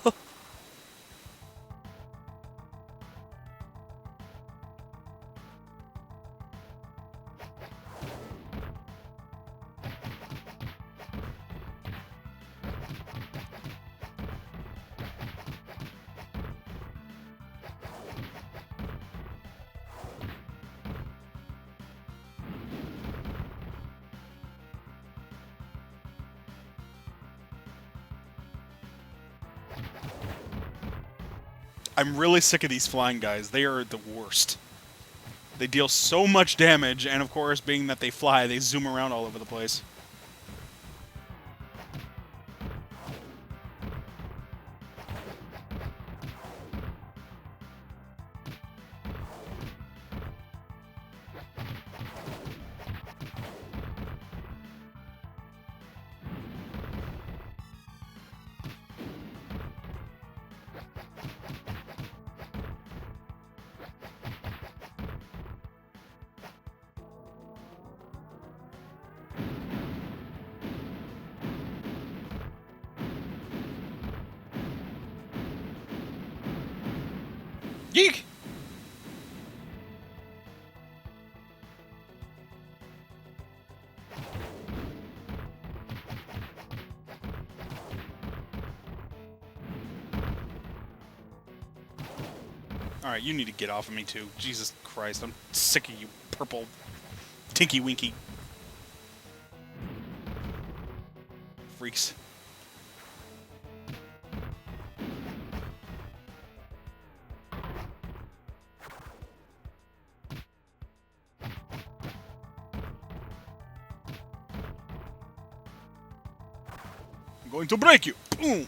I'm really sick of these flying guys. They are the worst. They deal so much damage, and of course, being that they fly, they zoom around all over the place. Yeek! Alright, you need to get off of me too. Jesus Christ, I'm sick of you purple Tinky Winky freaks. I'm going to break you! Boom!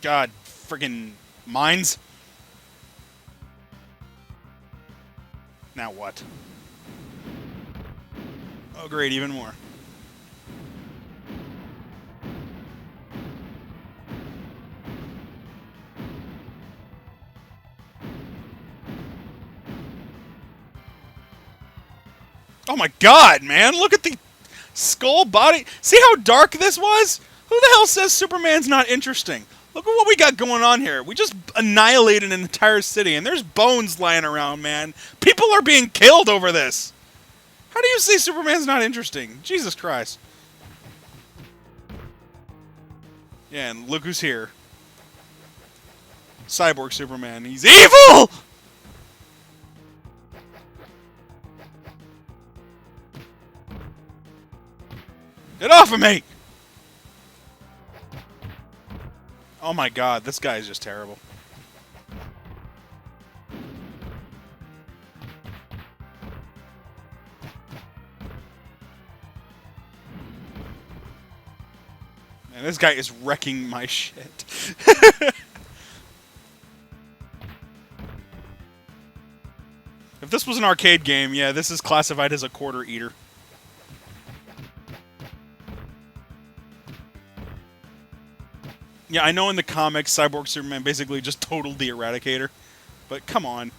God, friggin' mines. Now what? Oh great, even more. Oh my god, man! Look at the skull body. See how dark this was? Who the hell says Superman's not interesting? Look at what we got going on here. We just annihilated an entire city, and there's bones lying around, man. People are being killed over this. How do you say Superman's not interesting? Jesus Christ. Yeah, and look who's here. Cyborg Superman. He's evil! Get off of me! Oh my god, this guy is just terrible. And this guy is wrecking my shit. If this was an arcade game, yeah, this is classified as a quarter eater. Yeah, I know in the comics, Cyborg Superman basically just totaled the Eradicator. But come on.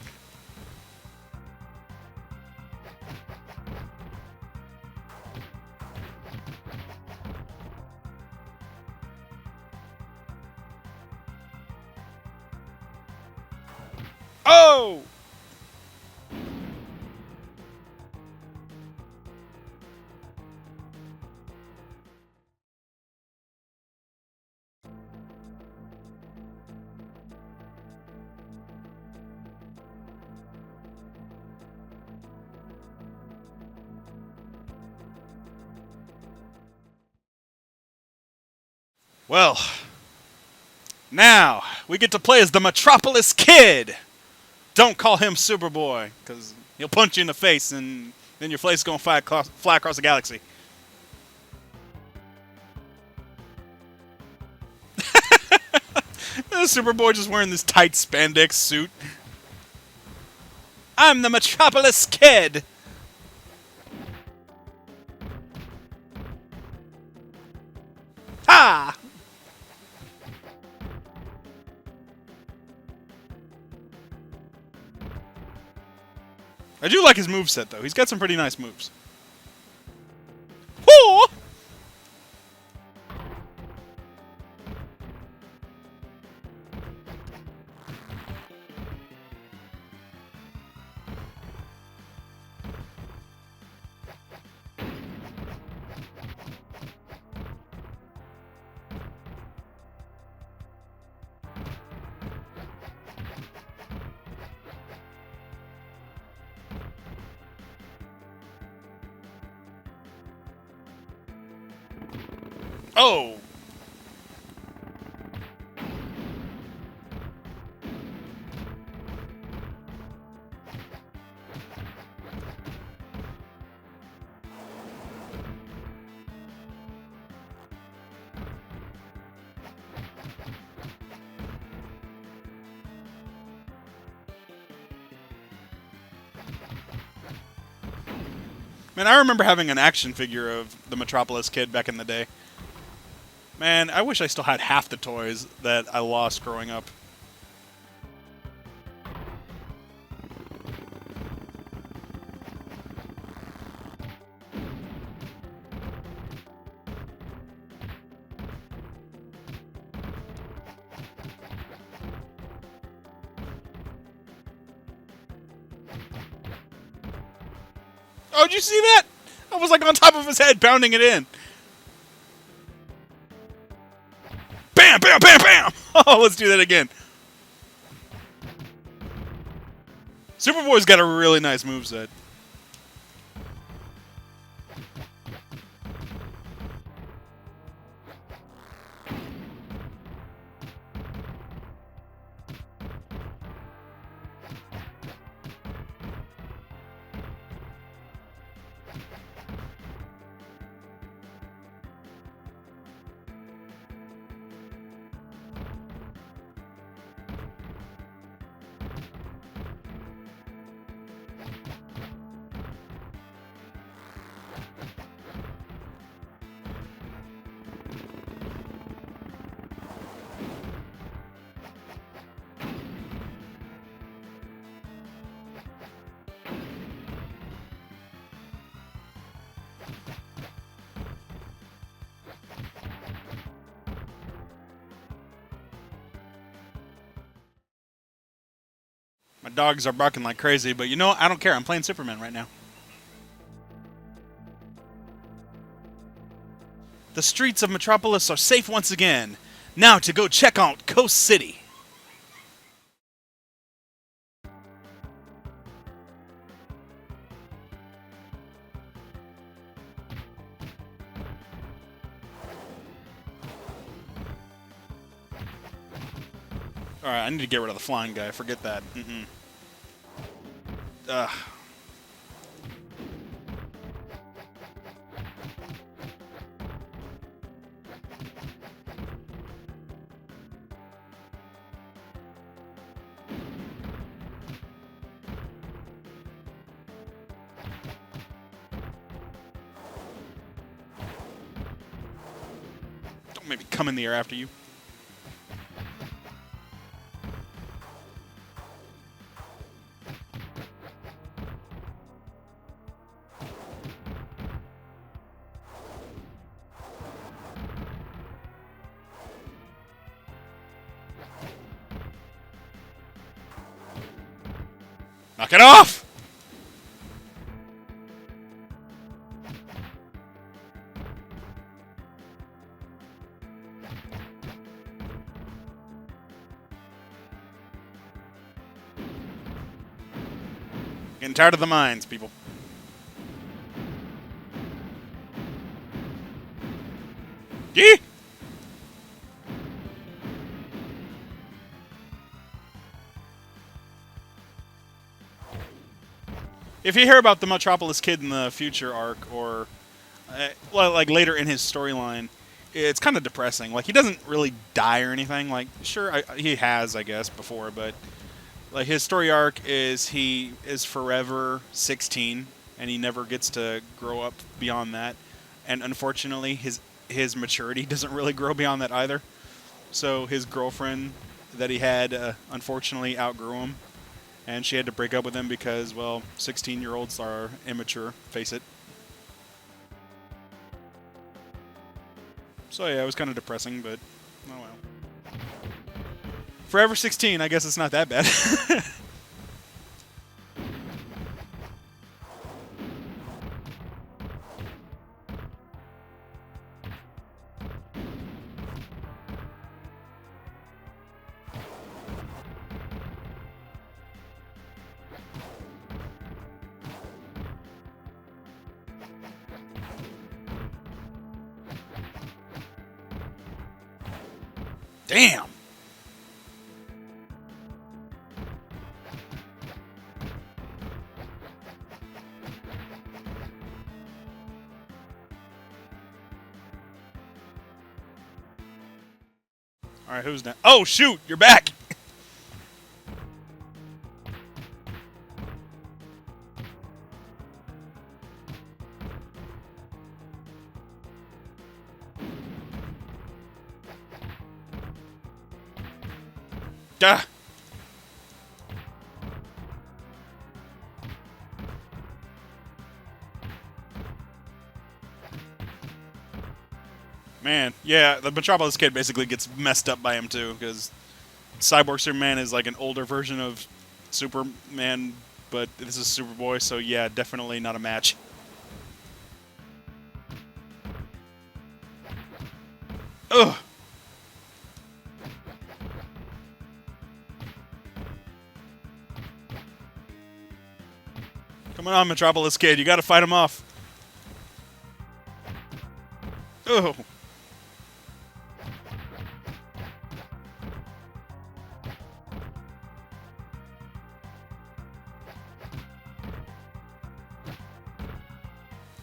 Oh! Well, now we get to play as the Metropolis Kid. Don't call him Superboy, because he'll punch you in the face and then your face is going to fly across the galaxy. Superboy just wearing this tight spandex suit. I'm the Metropolis Kid. Ha! I do like his moveset, though. He's got some pretty nice moves. Whoo! Oh! Man, I remember having an action figure of the Metropolis Kid back in the day. Man, I wish I still had half the toys that I lost growing up. Oh, did you see that? I was like on top of his head, pounding it in. Bam, bam, bam, bam! Oh, let's do that again. Superboy's got a really nice moveset. My dogs are barking like crazy, but you know what? I don't care. I'm playing Superman right now. The streets of Metropolis are safe once again. Now to go check out Coast City. Alright, I need to get rid of the flying guy. Forget that. Ugh. Don't maybe come in the air after you. Knock it off! Getting tired of the mines, people. Yee! If you hear about the Metropolis Kid in the future arc, or like later in his storyline, it's kind of depressing. Like, he doesn't really die or anything. Like, sure, he has, I guess, before, but like his story arc is he is forever 16, and he never gets to grow up beyond that. And unfortunately, his maturity doesn't really grow beyond that either. So his girlfriend that he had, unfortunately, outgrew him. And she had to break up with him because, well, 16-year-olds are immature, face it. So yeah, it was kind of depressing, but oh well. Forever 16, I guess it's not that bad. Damn! Alright, who's next? Oh, shoot! You're back! Duh! Man, yeah, the Metropolis kid basically gets messed up by him too, because Cyborg Superman is like an older version of Superman, but this is Superboy, so yeah, definitely not a match. Ugh! Come on, Metropolis kid, you gotta fight him off. Oh!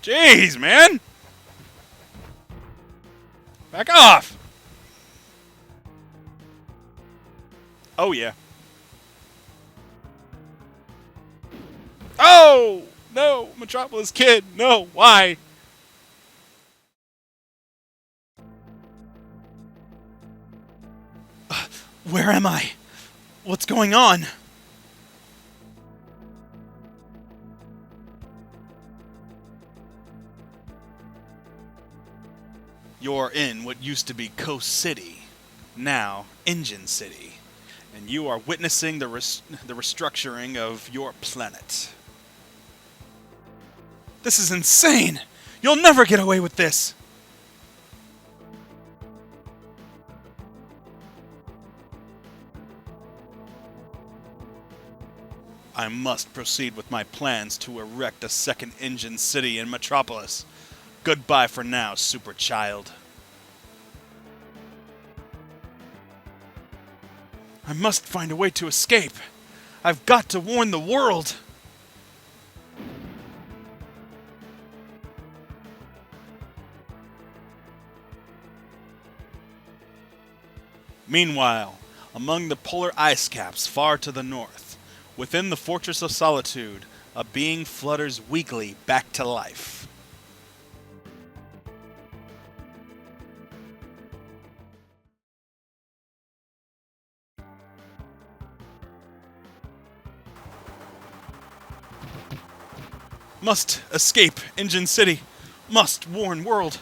Jeez, man! Back off! Oh, yeah. Oh! No! Metropolis kid! No! Why? Where am I? What's going on? You're in what used to be Coast City, now Engine City, and you are witnessing the restructuring of your planet. This is insane! You'll never get away with this! I must proceed with my plans to erect a second Engine City in Metropolis. Goodbye for now, Super Child. I must find a way to escape. I've got to warn the world. Meanwhile, among the polar ice caps far to the north, within the Fortress of Solitude, a being flutters weakly back to life. Must escape Engine City. Must warn world.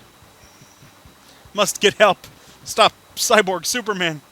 Must get help. Stop Cyborg Superman.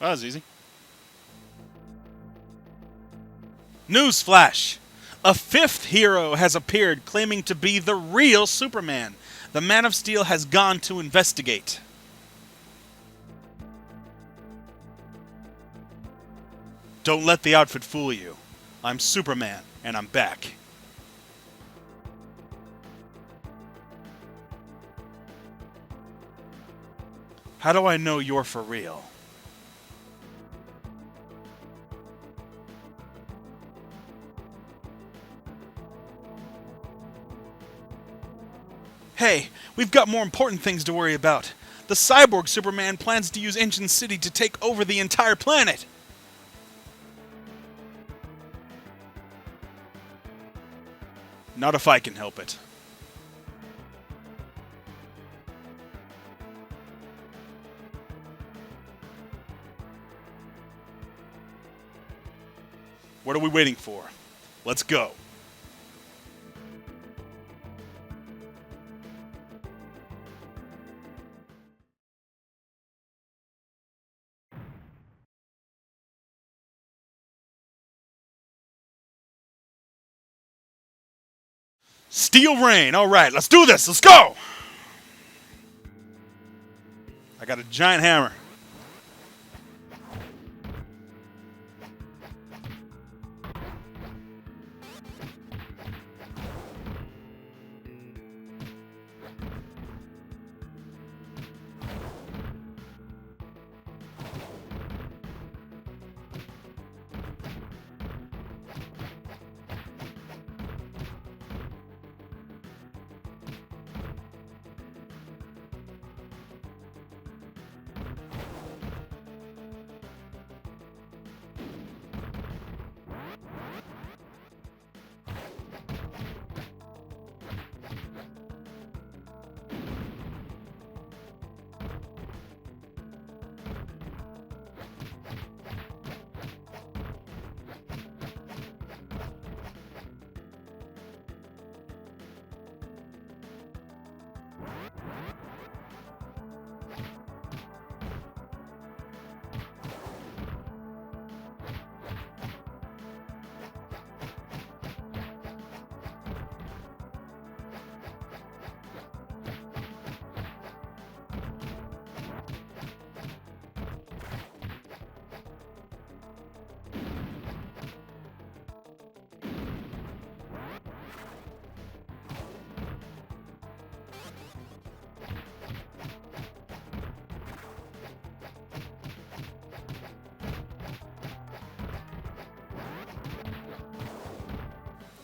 That was easy. Newsflash! A fifth hero has appeared claiming to be the real Superman. The Man of Steel has gone to investigate. Don't let the outfit fool you. I'm Superman, and I'm back. How do I know you're for real? Hey, we've got more important things to worry about. The cyborg Superman plans to use Engine City to take over the entire planet. Not if I can help it. What are we waiting for? Let's go. Steel Rain. All right, let's do this. Let's go. I got a giant hammer.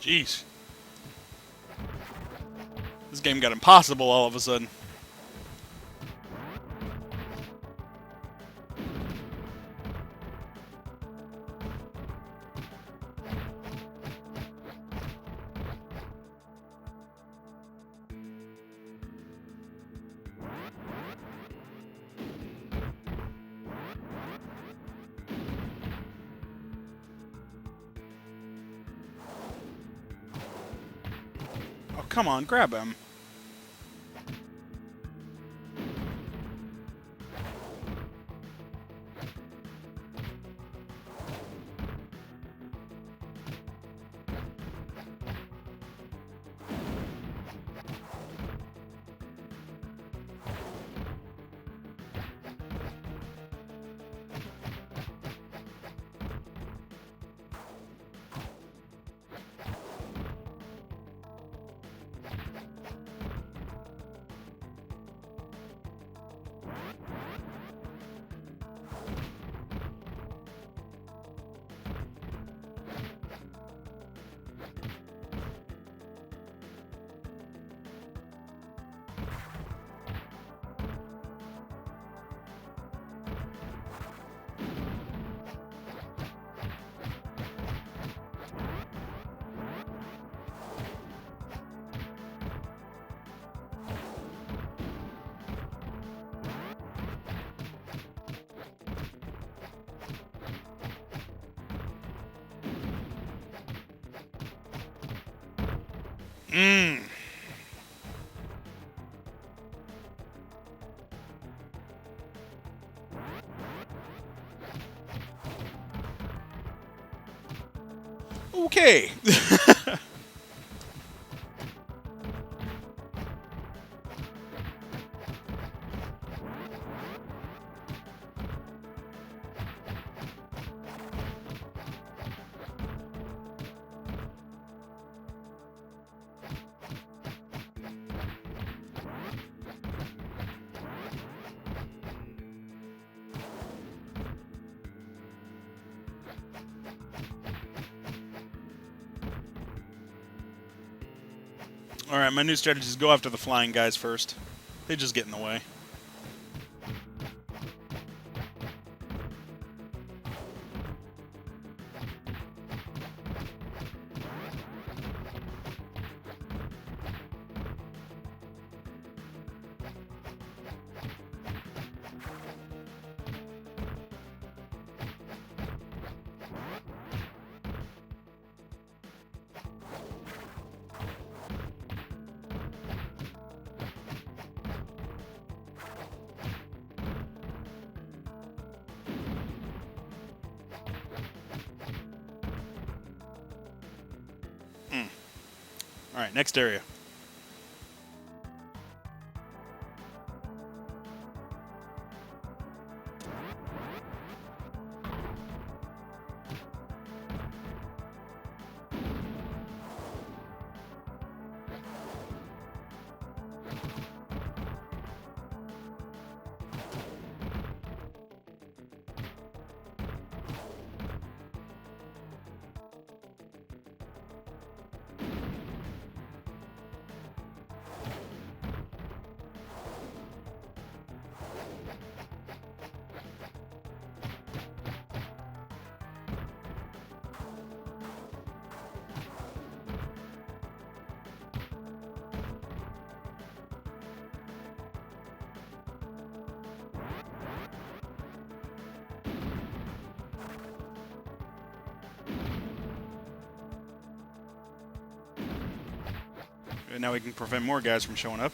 Jeez. This game got impossible all of a sudden. Oh, come on, grab him. Mmm. Okay. Alright, my new strategy is go after the flying guys first. They just get in the way. Alright, next area. And now we can prevent more guys from showing up.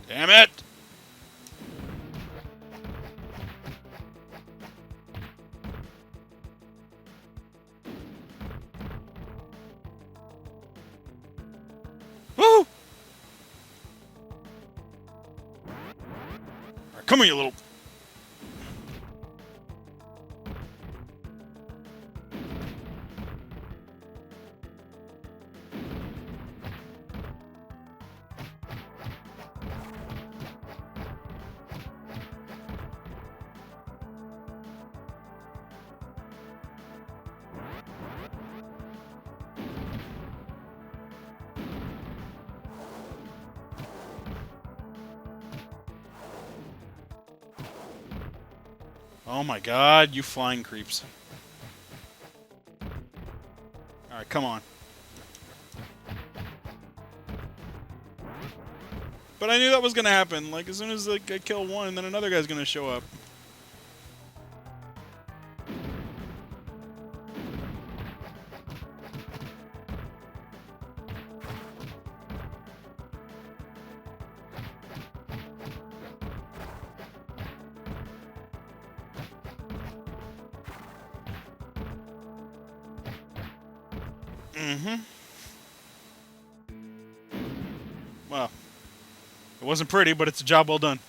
Damn it! Woo! All right, come here, you little... Oh my god, you flying creeps. Alright, come on. But I knew that was gonna happen. Like, as soon as like, I kill one, then another guy's gonna show up. Mm-hmm. Well, it wasn't pretty, but it's a job well done.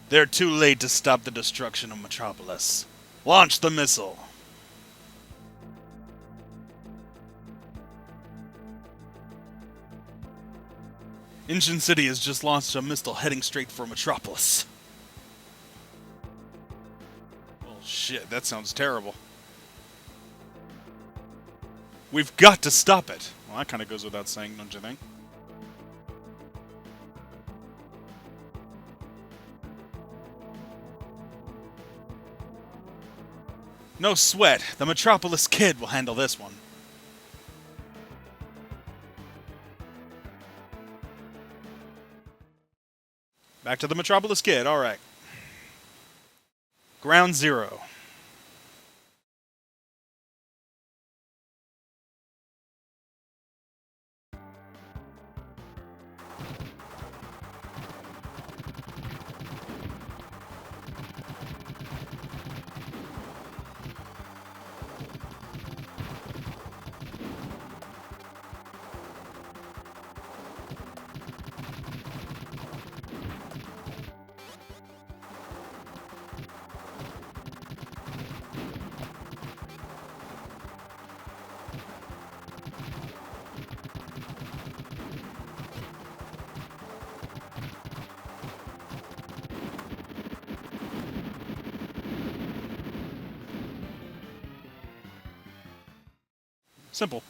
They're too late to stop the destruction of Metropolis. Launch the missile. Engine City has just launched a missile heading straight for Metropolis. Oh shit, that sounds terrible. We've got to stop it. Well, that kind of goes without saying, don't you think? No sweat. The Metropolis Kid will handle this one. Back to the Metropolis Kid, alright. Ground Zero. Simple.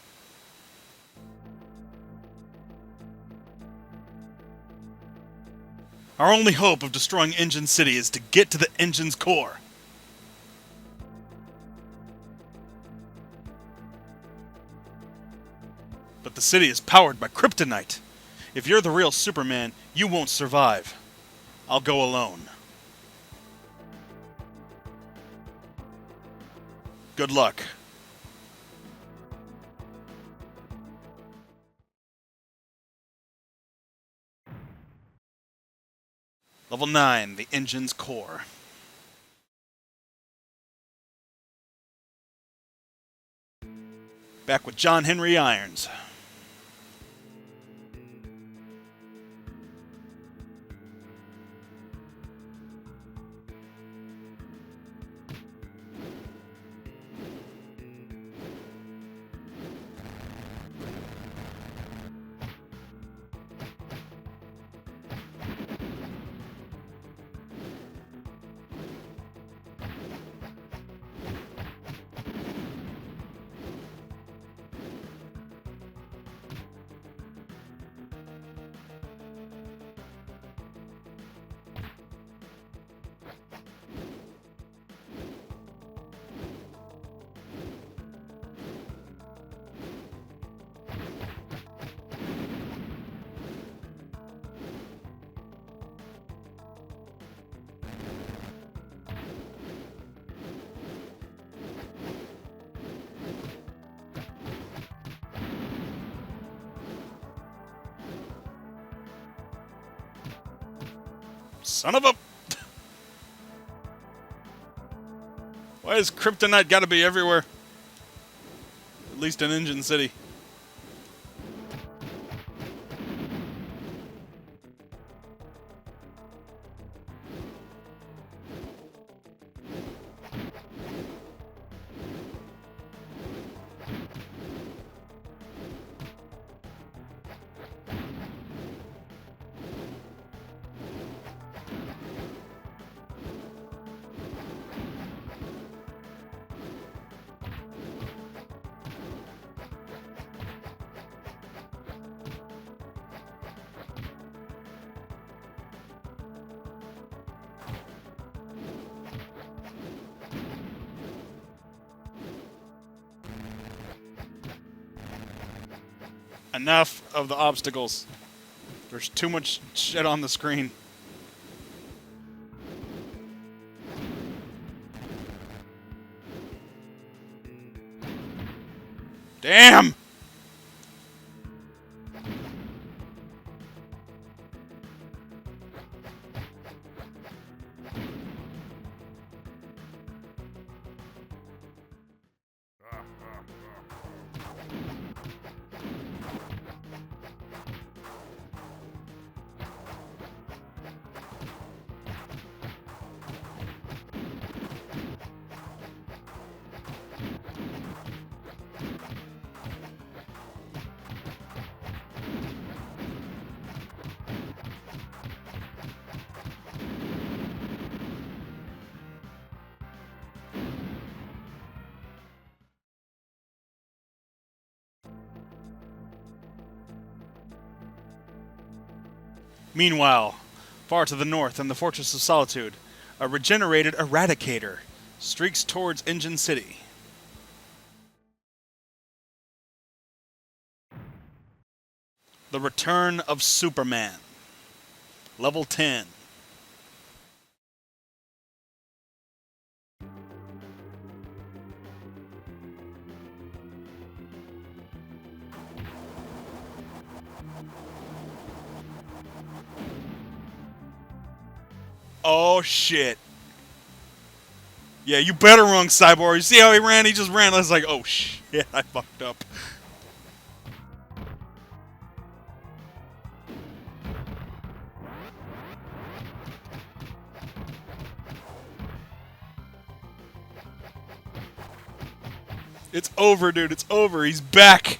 Our only hope of destroying Engine City is to get to the engine's core. But the city is powered by kryptonite. If you're the real Superman, you won't survive. I'll go alone. Good luck. Level 9, the engine's core. Back with John Henry Irons. Son of a... Why has kryptonite got to be everywhere? At least in Engine City. Enough of the obstacles. There's too much shit on the screen. Damn! Meanwhile, far to the north in the Fortress of Solitude, a regenerated Eradicator streaks towards Engine City. The Return of Superman. Level 10. Oh shit. Yeah, you better run, Cyborg. You see how he ran? He just ran. I was like, oh shit, I fucked up. It's over, dude. It's over. He's back.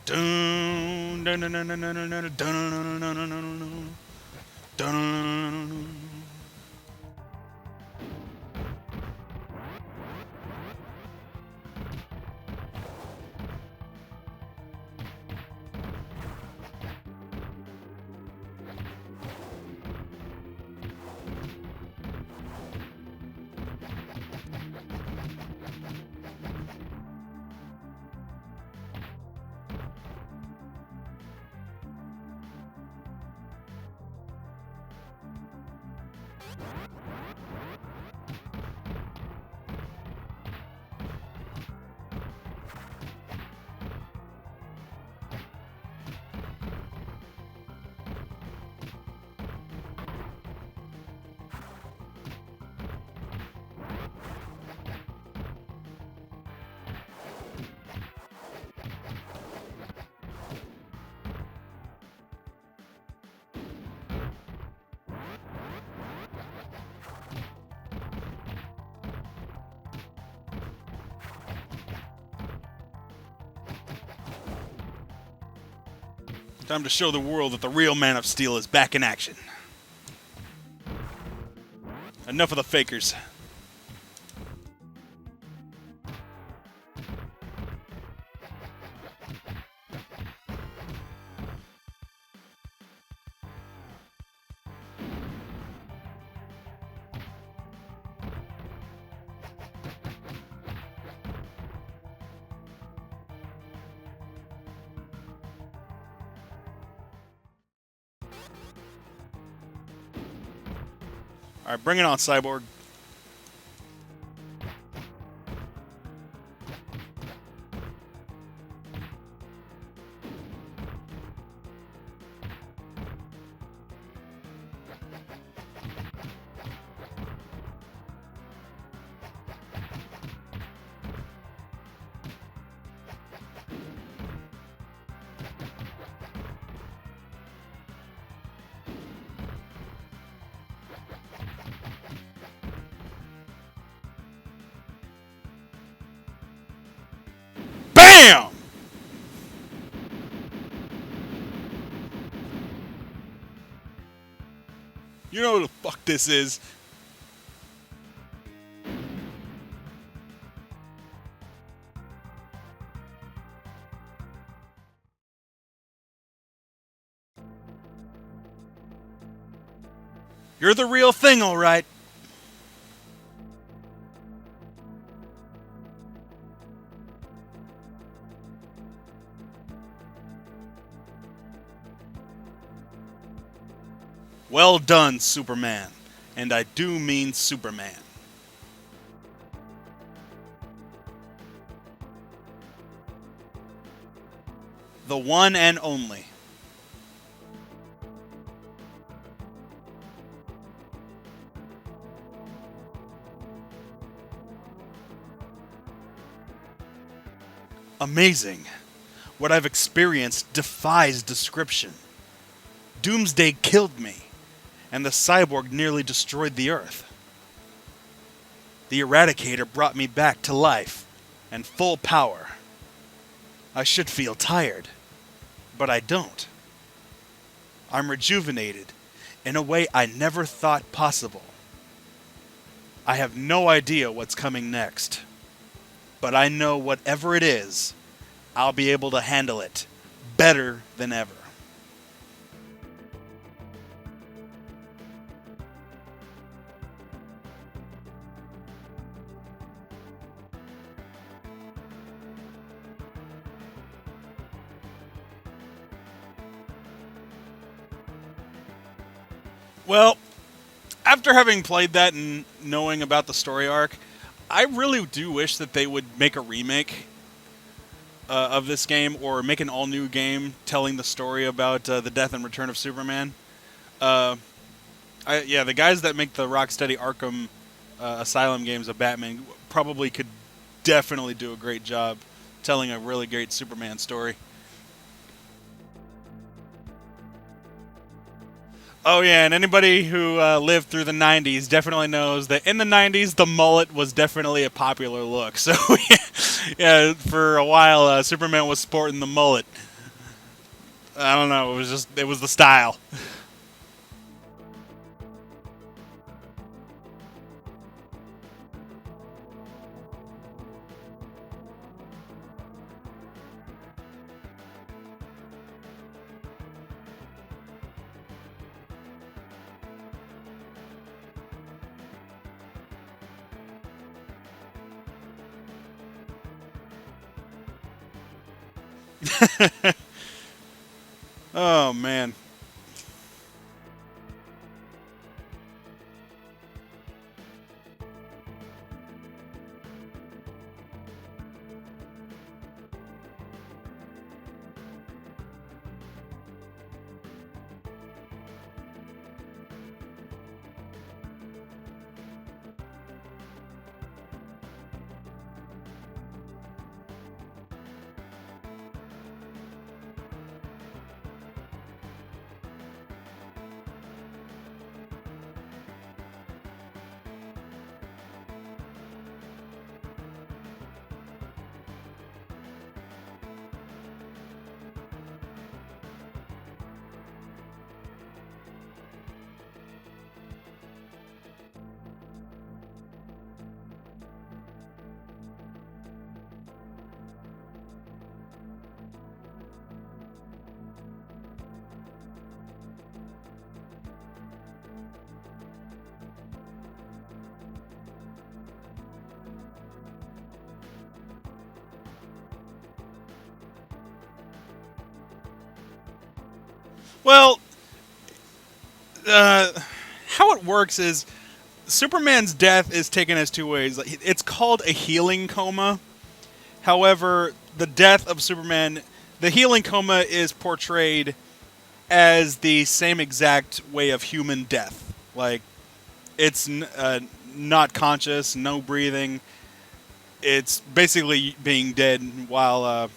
Dun, dun, dun, dun, dun, dun, dun, dun, dun, dun, dun, dun, dun, dun. Time to show the world that the real Man of Steel is back in action. Enough of the fakers. Alright, bring it on, Cyborg. BAM! You know what the fuck this is? You're the real thing, alright. Well done, Superman. And I do mean Superman. The one and only. Amazing. What I've experienced defies description. Doomsday killed me, and the cyborg nearly destroyed the Earth. The Eradicator brought me back to life and full power. I should feel tired, but I don't. I'm rejuvenated in a way I never thought possible. I have no idea what's coming next, but I know whatever it is, I'll be able to handle it better than ever. Well, after having played that and knowing about the story arc, I really do wish that they would make a remake of this game, or make an all-new game telling the story about the death and return of Superman. The guys that make the Rocksteady Arkham Asylum games of Batman probably could definitely do a great job telling a really great Superman story. Oh yeah, and anybody who lived through the '90s definitely knows that in the '90s the mullet was definitely a popular look. So yeah, for a while Superman was sporting the mullet. I don't know, it was the style. Oh man. Well, uh, how it works is Superman's death is taken as two ways. Like, it's called a healing coma. However, the death of Superman, the healing coma is portrayed as the same exact way of human death. Like, it's not conscious, no breathing. It's basically being dead while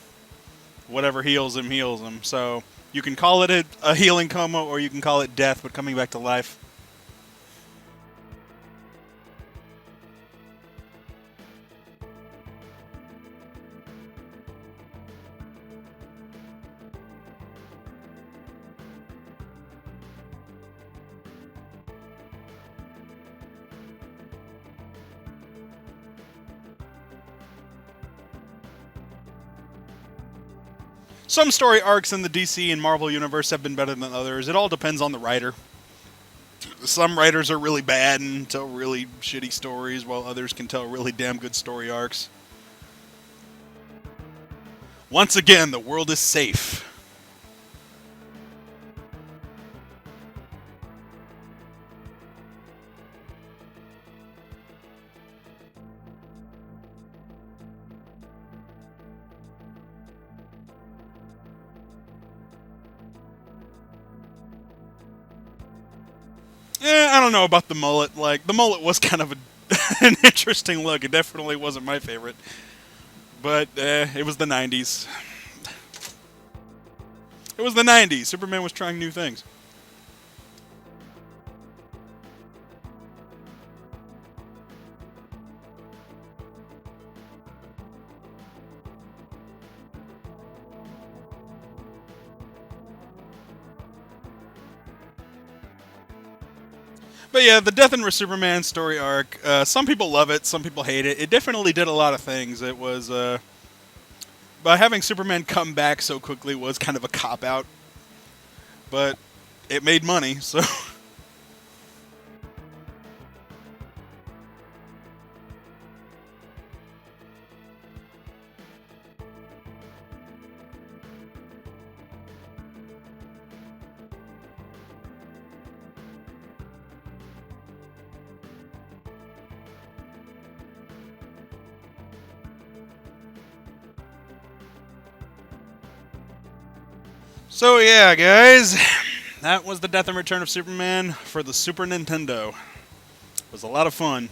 whatever heals him. So you can call it a healing coma, or you can call it death, but coming back to life. Some story arcs in the DC and Marvel universe have been better than others. It all depends on the writer. Some writers are really bad and tell really shitty stories, while others can tell really damn good story arcs. Once again, the world is safe. I don't know about the mullet. Like, the mullet was kind of an interesting look. It definitely wasn't my favorite. But it was the '90s. It was the '90s. Superman was trying new things. But yeah, the Death and Superman story arc. Some people love it. Some people hate it. It definitely did a lot of things. It was by having Superman come back so quickly was kind of a cop out, but it made money. So so yeah, guys, that was the Death and Return of Superman for the Super Nintendo. It was a lot of fun.